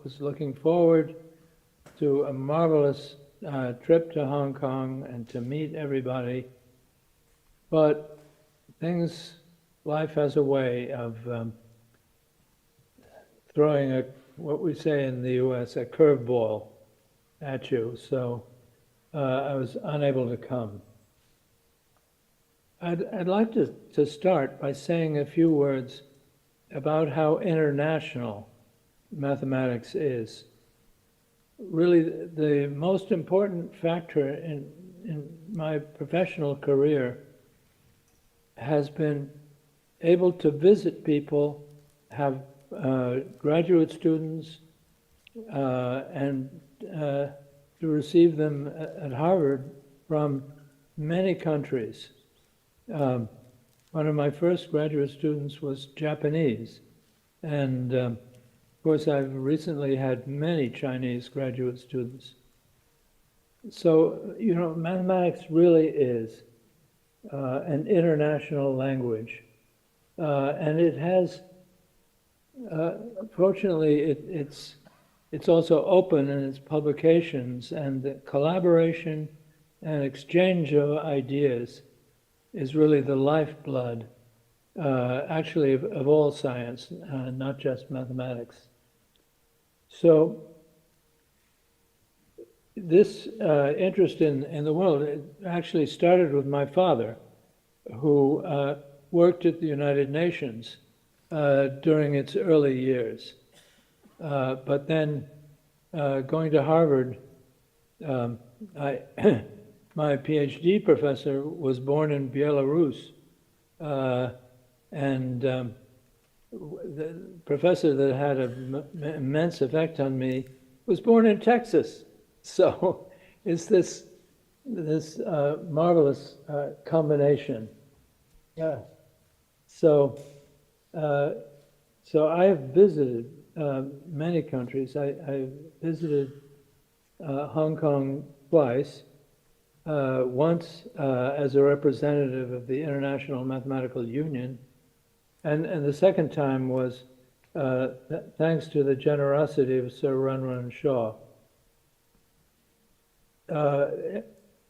was looking forward to a marvelous trip to Hong Kong and to meet everybody, but life has a way of throwing what we say in the US, a curveball at you, so I was unable to come. I'd like to start by saying a few words about how international mathematics is. Really, the most important factor in my professional career has been able to visit people, have graduate students, and to receive them at Harvard from many countries. One of my first graduate students was Japanese, and of course I've recently had many Chinese graduate students. So, mathematics really is an international language, And it has, fortunately, it's also open in its publications, and the collaboration and exchange of ideas is really the lifeblood, actually, of all science, not just mathematics. So this interest in the world, it actually started with my father, who worked at the United Nations during its early years. But then going to Harvard, my PhD professor was born in Belarus, and the professor that had an immense effect on me was born in Texas. So it's this marvelous combination. Yeah. So I have visited many countries. I visited Hong Kong twice. Once as a representative of the International Mathematical Union, and the second time was thanks to the generosity of Sir Run Shaw.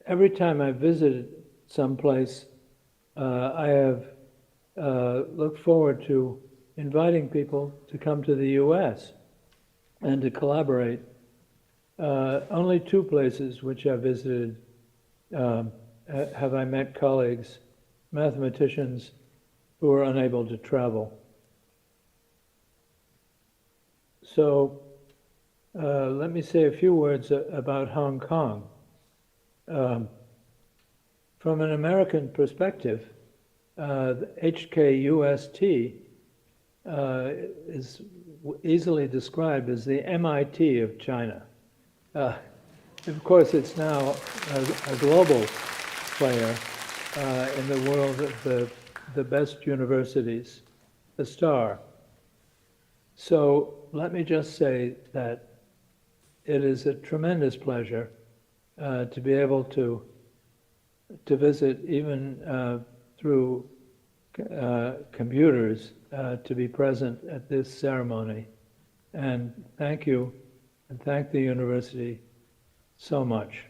Every time I visited someplace, I have looked forward to inviting people to come to the US and to collaborate. Only 2 places which I visited have I met colleagues, mathematicians who were unable to travel. So let me say a few words about Hong Kong. From an American perspective, the HKUST is easily described as the MIT of China. Of course, it's now a global player in the world of the best universities, the star. So let me just say that it is a tremendous pleasure to be able to visit, even through computers, to be present at this ceremony. And thank you, and thank the university so much.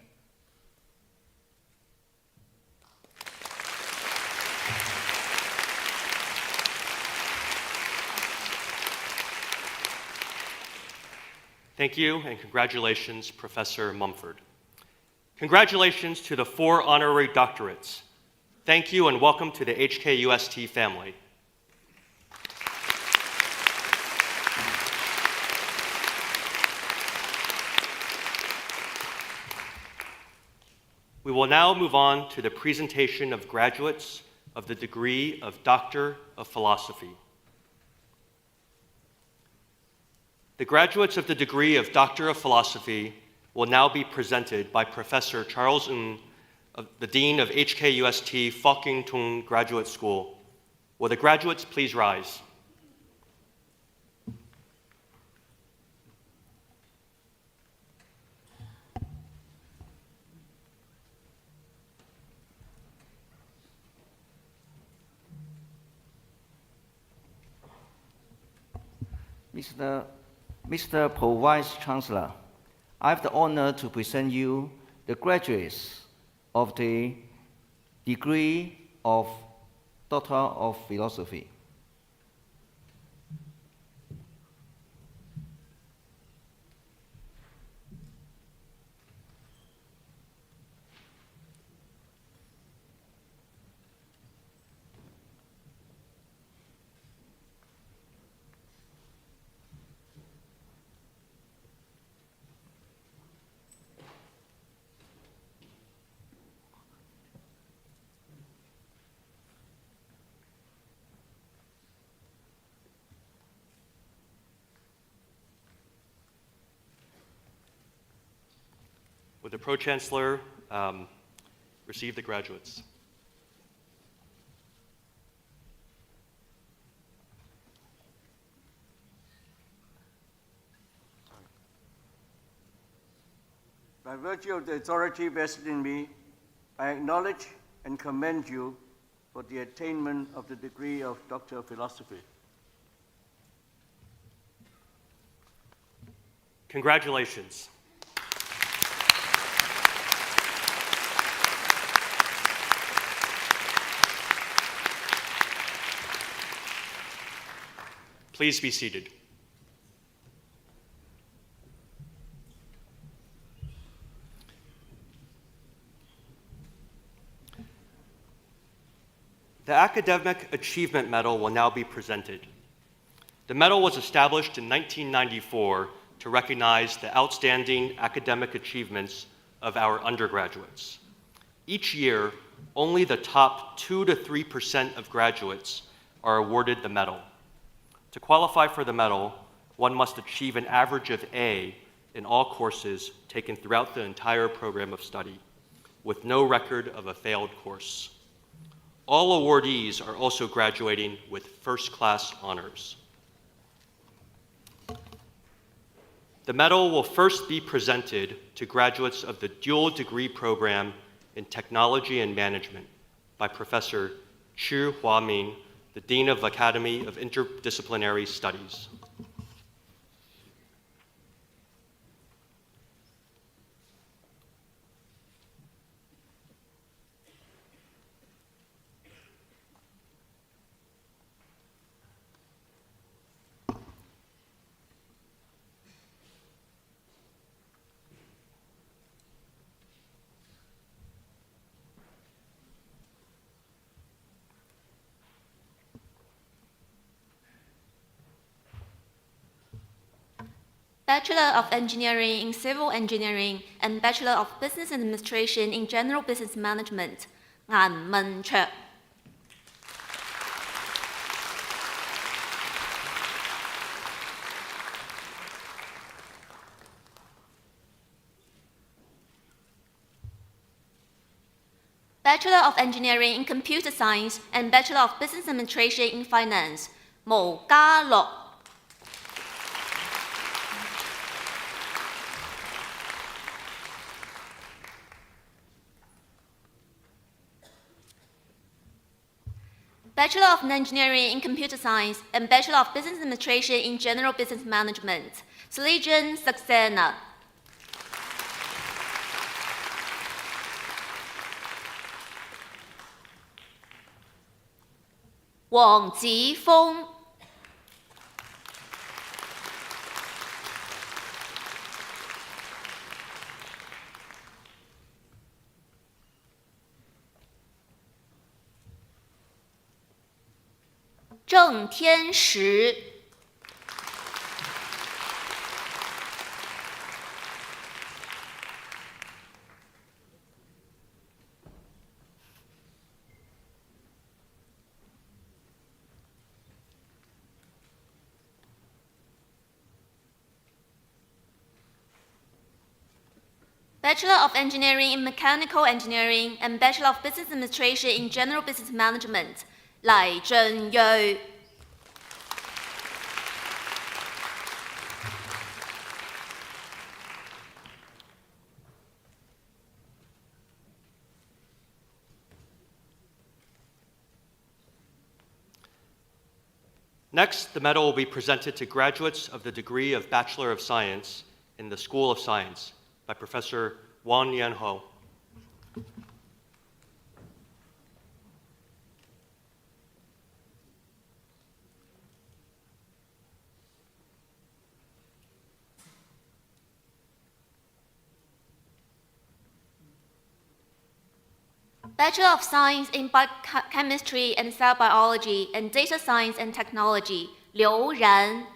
Thank you, and congratulations, Professor Mumford. Congratulations to the 4 honorary doctorates. Thank you and welcome to the HKUST family. We will now move on to the presentation of graduates of the degree of Doctor of Philosophy. The graduates of the degree of Doctor of Philosophy will now be presented by Professor Charles Ng, the Dean of HKUST Fok Tung Graduate School. Will the graduates please rise? Mr. Pro-Vice Chancellor, I have the honor to present you the graduates of the degree of Doctor of Philosophy. Would the Pro-Chancellor receive the graduates? By virtue of the authority vested in me, I acknowledge and commend you for the attainment of the degree of Doctor of Philosophy. Congratulations. Please be seated. The Academic Achievement Medal will now be presented. The medal was established in 1994 to recognize the outstanding academic achievements of our undergraduates. Each year, only the top 2 to 3% of graduates are awarded the medal. To qualify for the medal, one must achieve an average of A in all courses taken throughout the entire program of study, with no record of a failed course. All awardees are also graduating with first-class honors. The medal will first be presented to graduates of the dual degree program in Technology and Management by Professor Chu Hua-min, the Dean of Academy of Interdisciplinary Studies. Bachelor of Engineering in Civil Engineering and Bachelor of Business Administration in General Business Management, An Men-chok. Bachelor of Engineering in Computer Science and Bachelor of Business Administration in Finance, Mo Ga-lok. Bachelor of Engineering in Computer Science and Bachelor of Business Administration in General Business Management, Salijan Saxena. Wang Jifeng. Zheng Tianshi. Bachelor of Engineering in Mechanical Engineering and Bachelor of Business Administration in General Business Management, Lai Zhenyou. Next, the medal will be presented to graduates of the degree of Bachelor of Science in the School of Science by Professor Wang Yanho. Bachelor of Science in Biochemistry and Cell Biology and Data Science and Technology, Liu Ran.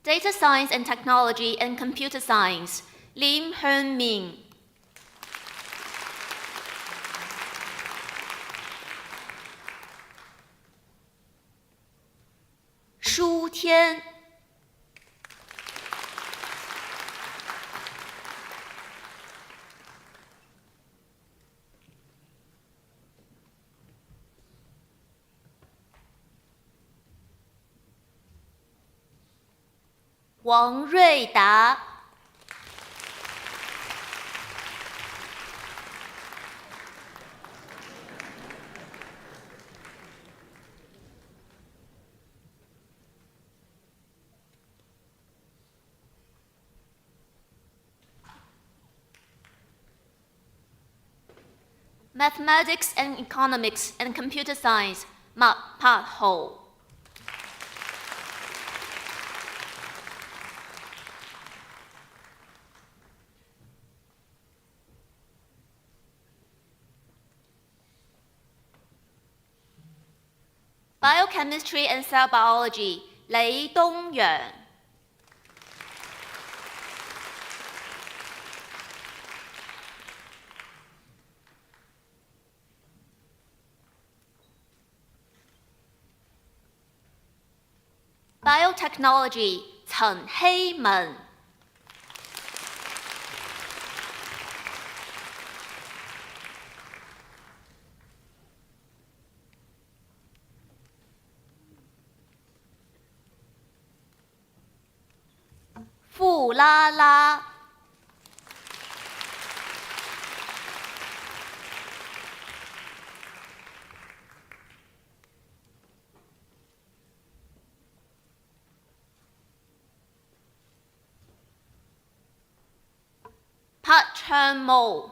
Data Science and Technology and Computer Science, Lim Hun-min. Shu Tian. 王瑞达。Mathematics and Economics and Computer Science, Mạc Pat Ho. Biochemistry and Cell Biology, Lei Dongyuan. Biotechnology, Chen Heimen. Fu La La. Pat Chan Mo.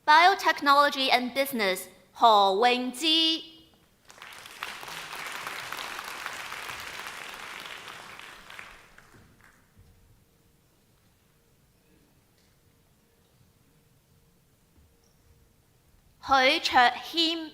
Biotechnology and Business, Ho Wingji. Hui Chur Him.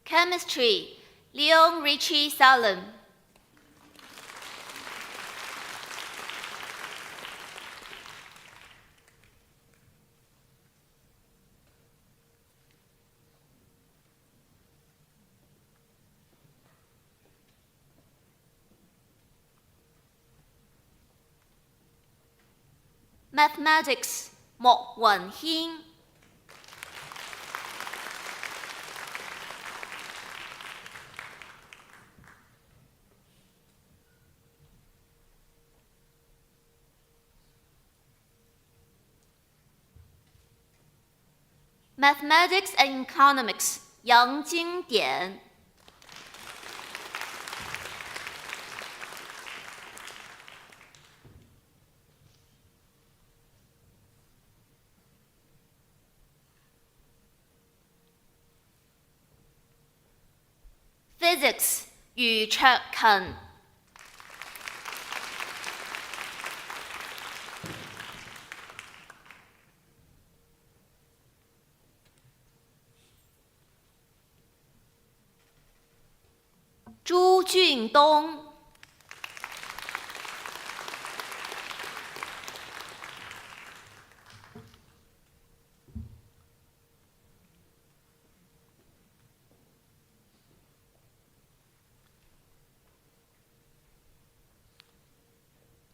Chemistry, Leon Richie Salem. Mathematics, Mok Wen Hin. Mathematics and Economics, Yang Jingdian. Physics, Yu Chek Ken. Zhu Jundong.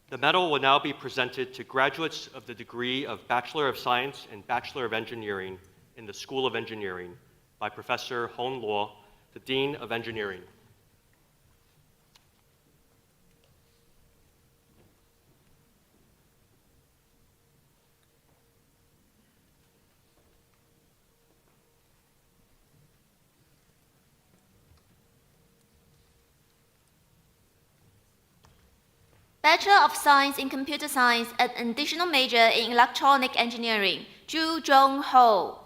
The medal will now be presented to graduates of the degree of Bachelor of Science and Bachelor of Engineering in the School of Engineering by Professor Hon Luo, the Dean of Engineering. Bachelor of Science in Computer Science and an additional major in Electronic Engineering, Zhu Zhongho.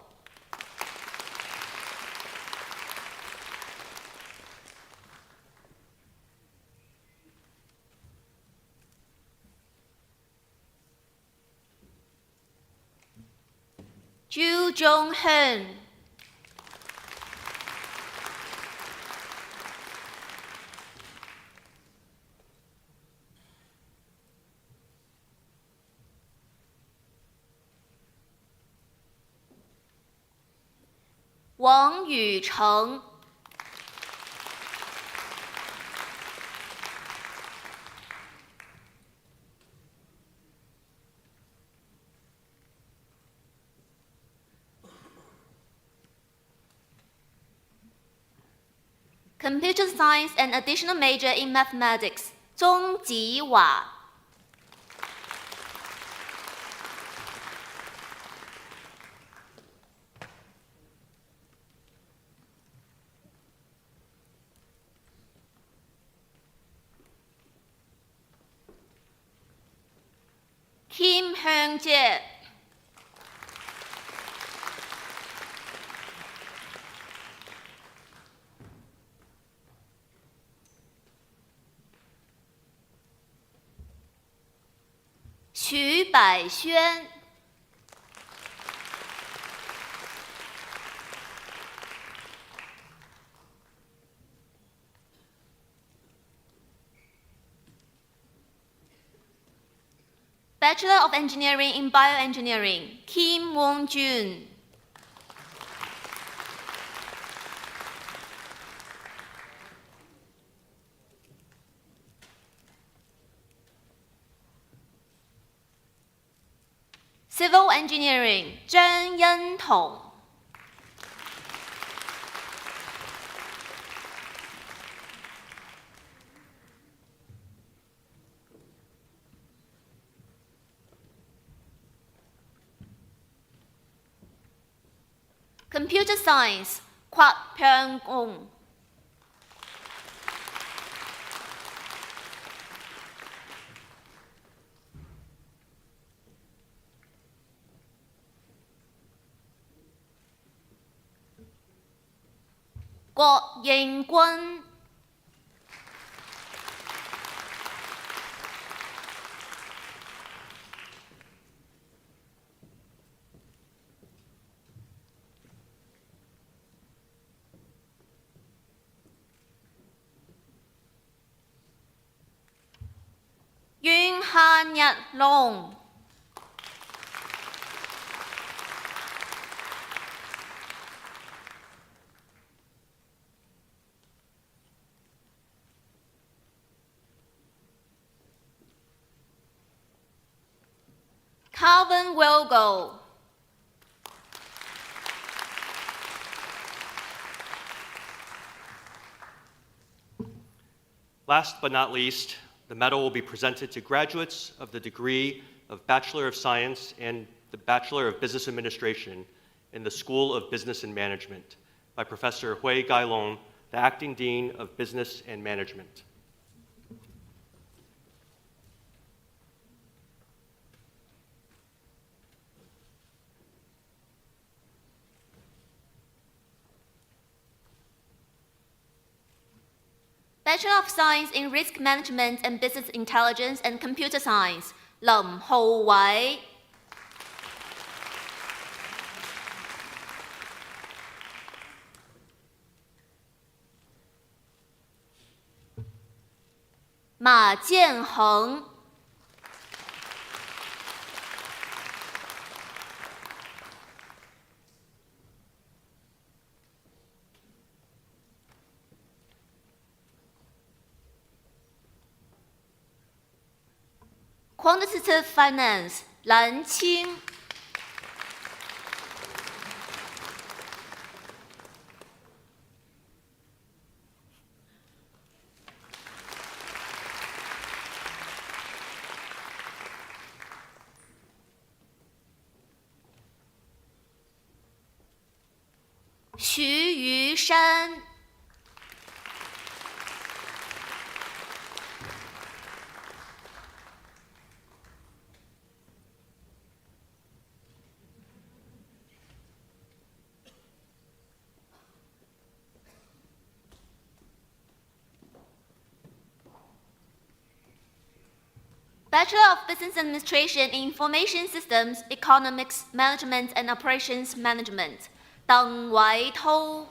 Zhu Zhonghen. 王宇成。Computer Science and Additional Major in Mathematics, 钟吉瓦。Kim 香姐。徐百轩。Bachelor of Engineering in Bioengineering, Kim Wong-jun. Civil Engineering, 曾恩彤。Computer Science, 郭평공。郭應君。袁漢日龍。Calvin Wilgo. Last but not least, the medal will be presented to graduates of the degree of Bachelor of Science and the Bachelor of Business Administration in the School of Business and Management by Professor Hui Gailong, the Acting Dean of Business and Management. Bachelor of Science in Risk Management and Business Intelligence and Computer Science, 林浩偉。馬建恒。Quantitative Finance, 蓝清。徐瑜山。Bachelor of Business Administration in Information Systems, Economics, Management and Operations Management, 鄧偉滔。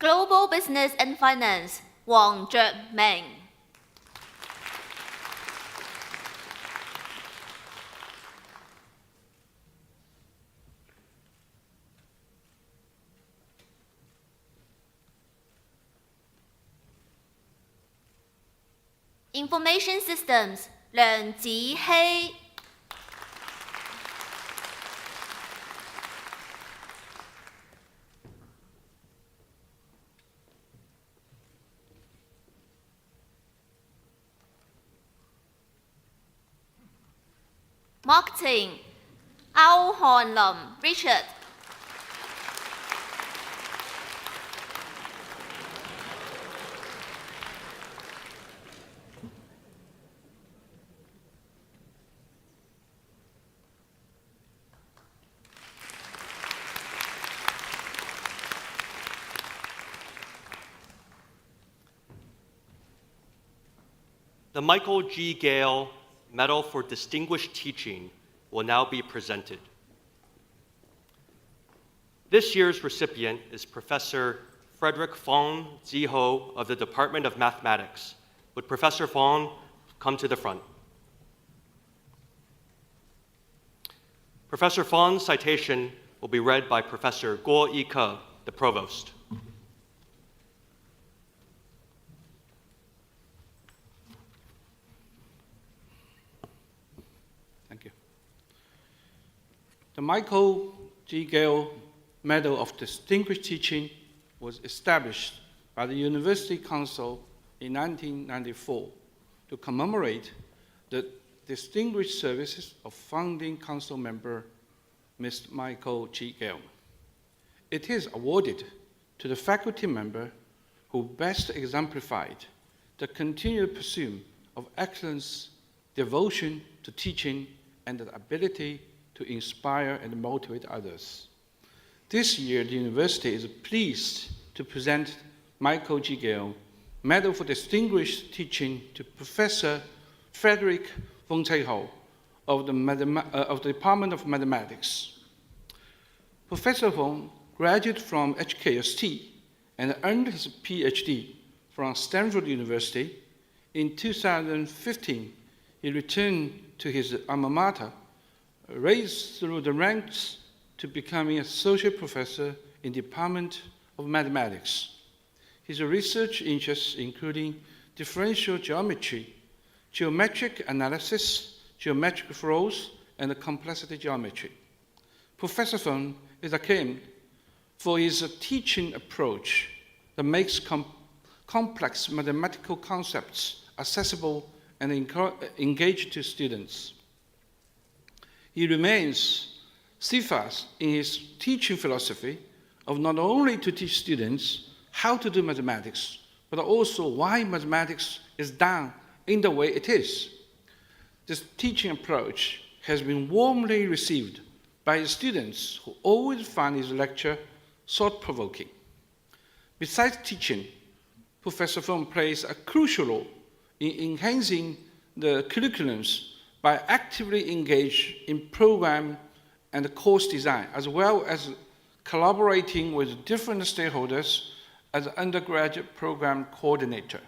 Global Business and Finance, 黃卓明。Information Systems, 梁子希。Marketing, 歐漢林 Richard。The Michael G. Gale Medal for Distinguished Teaching will now be presented. This year's recipient is Professor Frederick Fong Ziho of the Department of Mathematics. Would Professor Fong come to the front? Professor Fong's citation will be read by Professor Guo Yike, the Provost. The Michael G. Gale Medal of Distinguished Teaching was established by the University Council in 1994 to commemorate the distinguished services of founding council member Mr. Michael G. Gale. It is awarded to the faculty member who best exemplified the continued pursuit of excellence, devotion to teaching, and the ability to inspire and motivate others. This year, the university is pleased to present Michael G. Gale Medal for Distinguished Teaching to Professor Frederick Fong Ziho of the Department of Mathematics. Professor Fong graduated from HKST and earned his PhD from Stanford University. In 2015, he returned to his alma mater, raised through the ranks to becoming associate professor in the Department of Mathematics. His research interests including differential geometry, geometric analysis, geometric flows, and complexity geometry. Professor Fong is acclaimed for his teaching approach that makes complex mathematical concepts accessible and engaged to students. He remains steadfast in his teaching philosophy of not only to teach students how to do mathematics, but also why mathematics is done in the way it is. This teaching approach has been warmly received by his students who always find his lecture thought-provoking. Besides teaching, Professor Fong plays a crucial role in enhancing the curriculums by actively engaging in program and course design, as well as collaborating with different stakeholders as an undergraduate program coordinator.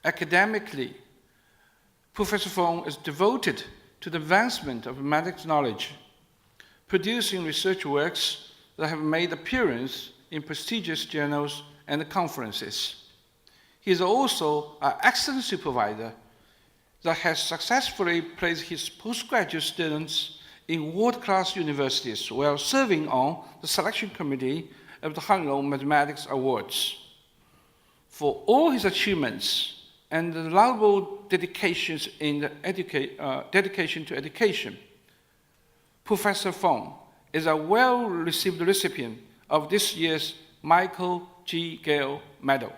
Academically, Professor Fong is devoted to the advancement of mathematics knowledge, producing research works that have made appearance in prestigious journals and conferences. He is also an excellent supervisor that has successfully placed his postgraduate students in world-class universities while serving on the selection committee of the Hang Lung Mathematics Awards. For all his achievements and the laudable dedications in the dedication to education, Professor Fong is a well-received recipient of this year's Michael G. Gale Medal.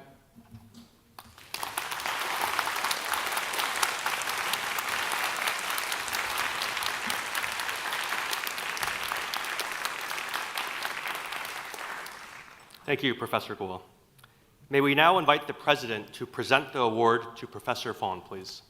Thank you, Professor Guo. May we now invite the President to present the award to Professor Fong, please.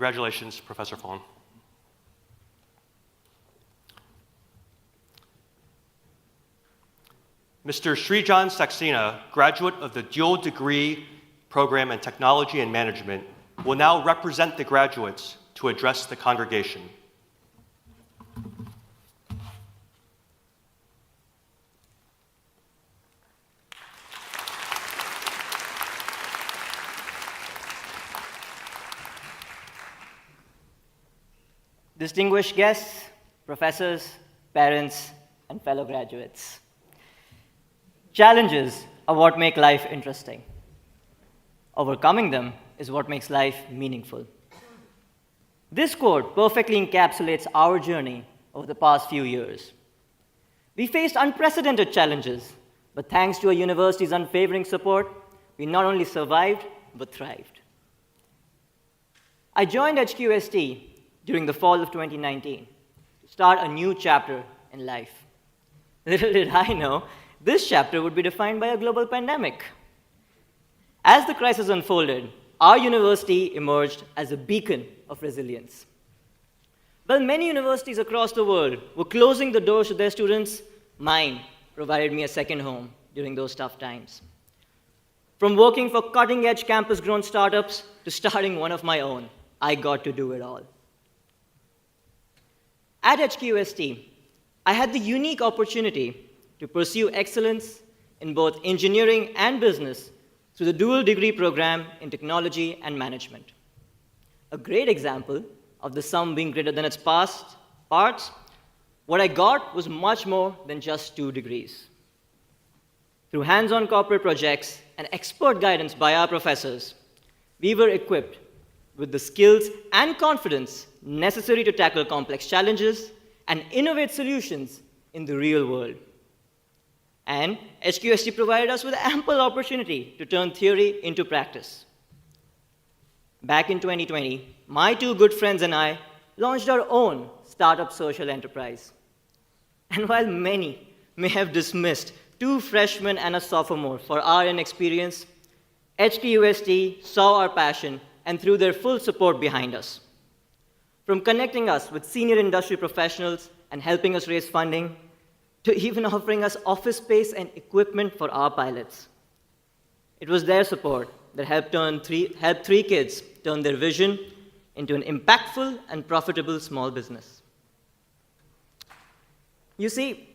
Congratulations, Professor Fong. Mr. Srijan Saxena, graduate of the dual degree program in Technology and Management, will now represent the graduates to address the congregation. Distinguished guests, professors, parents, and fellow graduates. Challenges are what make life interesting. Overcoming them is what makes life meaningful. This quote perfectly encapsulates our journey over the past few years. We faced unprecedented challenges, but thanks to our university's unwavering support, we not only survived, but thrived. I joined HQST during the fall of 2019 to start a new chapter in life. Little did I know, this chapter would be defined by a global pandemic. As the crisis unfolded, our university emerged as a beacon of resilience. While many universities across the world were closing the doors to their students, mine provided me a second home during those tough times. From working for cutting-edge campus-grown startups to starting one of my own, I got to do it all. At HQST, I had the unique opportunity to pursue excellence in both engineering and business through the dual degree program in technology and management. A great example of the sum being greater than its parts, what I got was much more than just 2 degrees. Through hands-on corporate projects and expert guidance by our professors, we were equipped with the skills and confidence necessary to tackle complex challenges and innovate solutions in the real world. And HQST provided us with ample opportunity to turn theory into practice. Back in 2020, my 2 good friends and I launched our own startup social enterprise. And while many may have dismissed 2 freshmen and a sophomore for our inexperience, HQST saw our passion and threw their full support behind us. From connecting us with senior industry professionals and helping us raise funding, to even offering us office space and equipment for our pilots. It was their support that helped 3 kids turn their vision into an impactful and profitable small business. You see,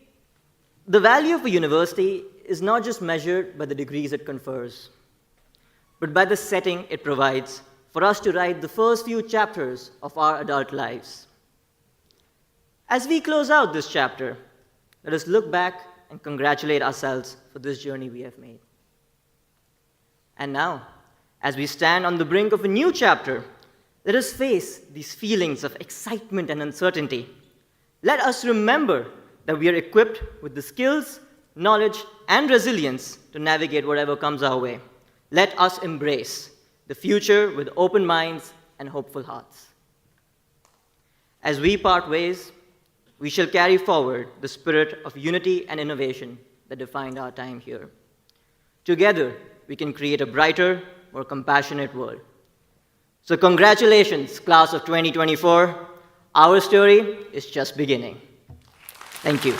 the value of a university is not just measured by the degrees it confers, but by the setting it provides for us to write the first few chapters of our adult lives. As we close out this chapter, let us look back and congratulate ourselves for this journey we have made. And now, as we stand on the brink of a new chapter, let us face these feelings of excitement and uncertainty. Let us remember that we are equipped with the skills, knowledge, and resilience to navigate whatever comes our way. Let us embrace the future with open minds and hopeful hearts. As we part ways, we shall carry forward the spirit of unity and innovation that defined our time here. Together, we can create a brighter, more compassionate world. So congratulations, class of 2024. Our story is just beginning. Thank you.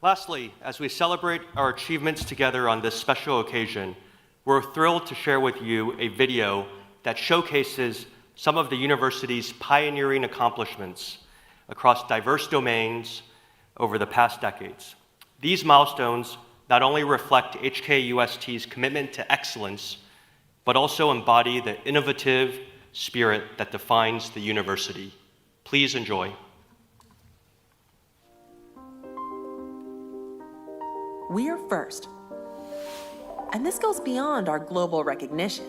Lastly, as we celebrate our achievements together on this special occasion, we're thrilled to share with you a video that showcases some of the university's pioneering accomplishments across diverse domains over the past decades. These milestones not only reflect HKUST's commitment to excellence, but also embody the innovative spirit that defines the university. Please enjoy. We are first. And this goes beyond our global recognition.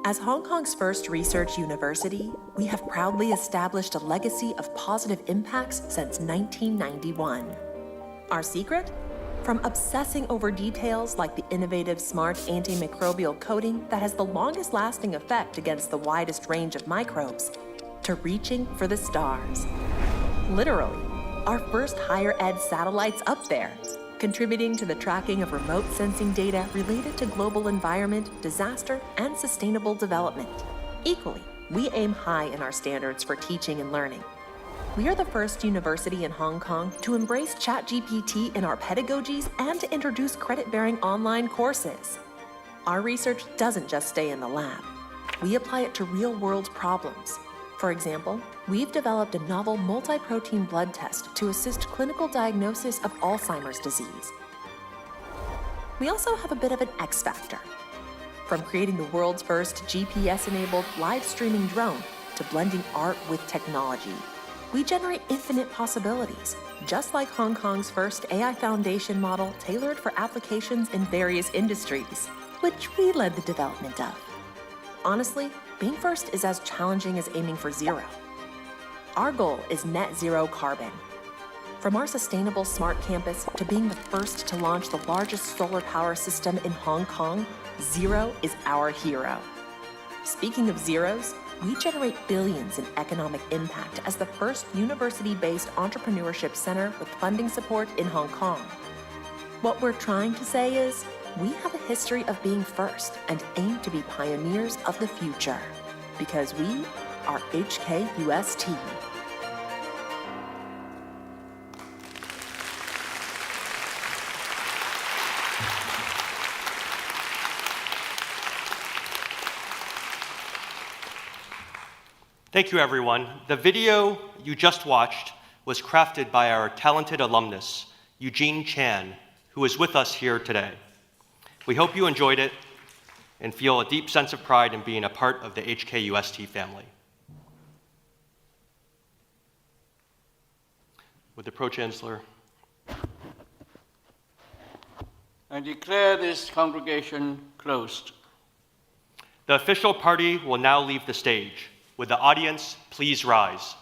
As Hong Kong's first research university, we have proudly established a legacy of positive impacts since 1991. Our secret? From obsessing over details like the innovative smart antimicrobial coating that has the longest lasting effect against the widest range of microbes, to reaching for the stars. Literally, our first higher ed satellites up there, contributing to the tracking of remote sensing data related to global environment, disaster, and sustainable development. Equally, we aim high in our standards for teaching and learning. We are the first university in Hong Kong to embrace ChatGPT in our pedagogies and to introduce credit-bearing online courses. Our research doesn't just stay in the lab. We apply it to real-world problems. For example, we've developed a novel multi-protein blood test to assist clinical diagnosis of Alzheimer's disease. We also have a bit of an X factor. From creating the world's first GPS-enabled live streaming drone to blending art with technology, we generate infinite possibilities, just like Hong Kong's first AI foundation model tailored for applications in various industries, which we led the development of. Honestly, being first is as challenging as aiming for zero. Our goal is net zero carbon. From our sustainable smart campus to being the first to launch the largest solar power system in Hong Kong, zero is our hero. Speaking of zeros, we generate billions in economic impact as the first university-based entrepreneurship center with funding support in Hong Kong. What we're trying to say is, we have a history of being first and aim to be pioneers of the future, because we are HKUST. Thank you, everyone. The video you just watched was crafted by our talented alumnus, Eugene Chan, who is with us here today. We hope you enjoyed it and feel a deep sense of pride in being a part of the HKUST family. Would the Pro-Chancellor? I declare this congregation closed. The official party will now leave the stage. Would the audience please rise?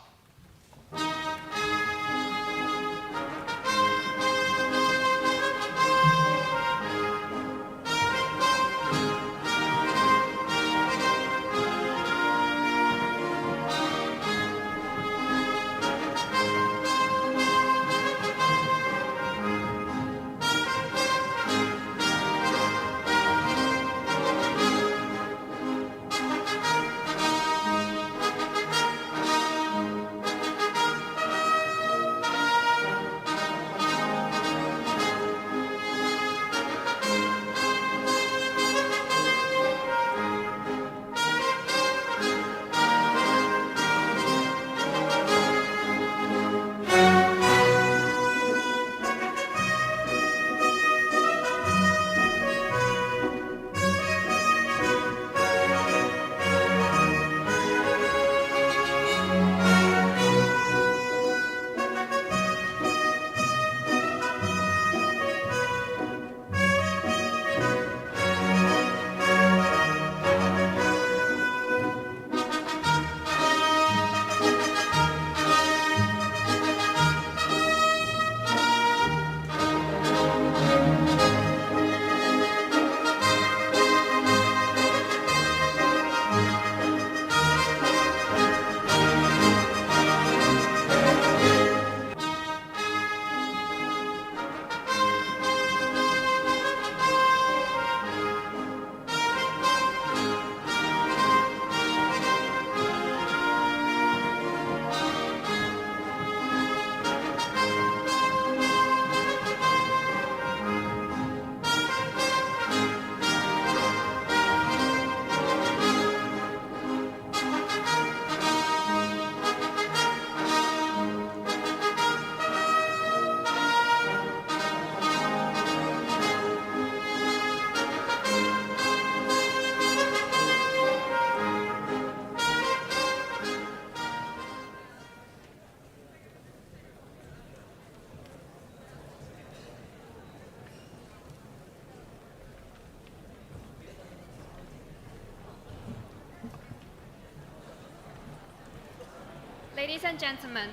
Ladies and gentlemen,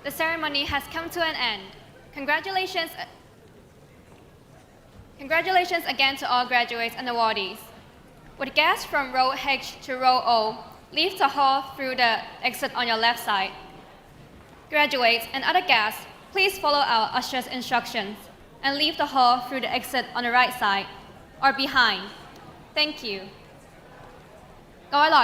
the ceremony has come to an end. Congratulations again to all graduates and awardees. Would guests from row H to row O leave the hall through the exit on your left side? Graduates and other guests, please follow our usher's instructions and leave the hall through the exit on the right side or behind. Thank you. 各位來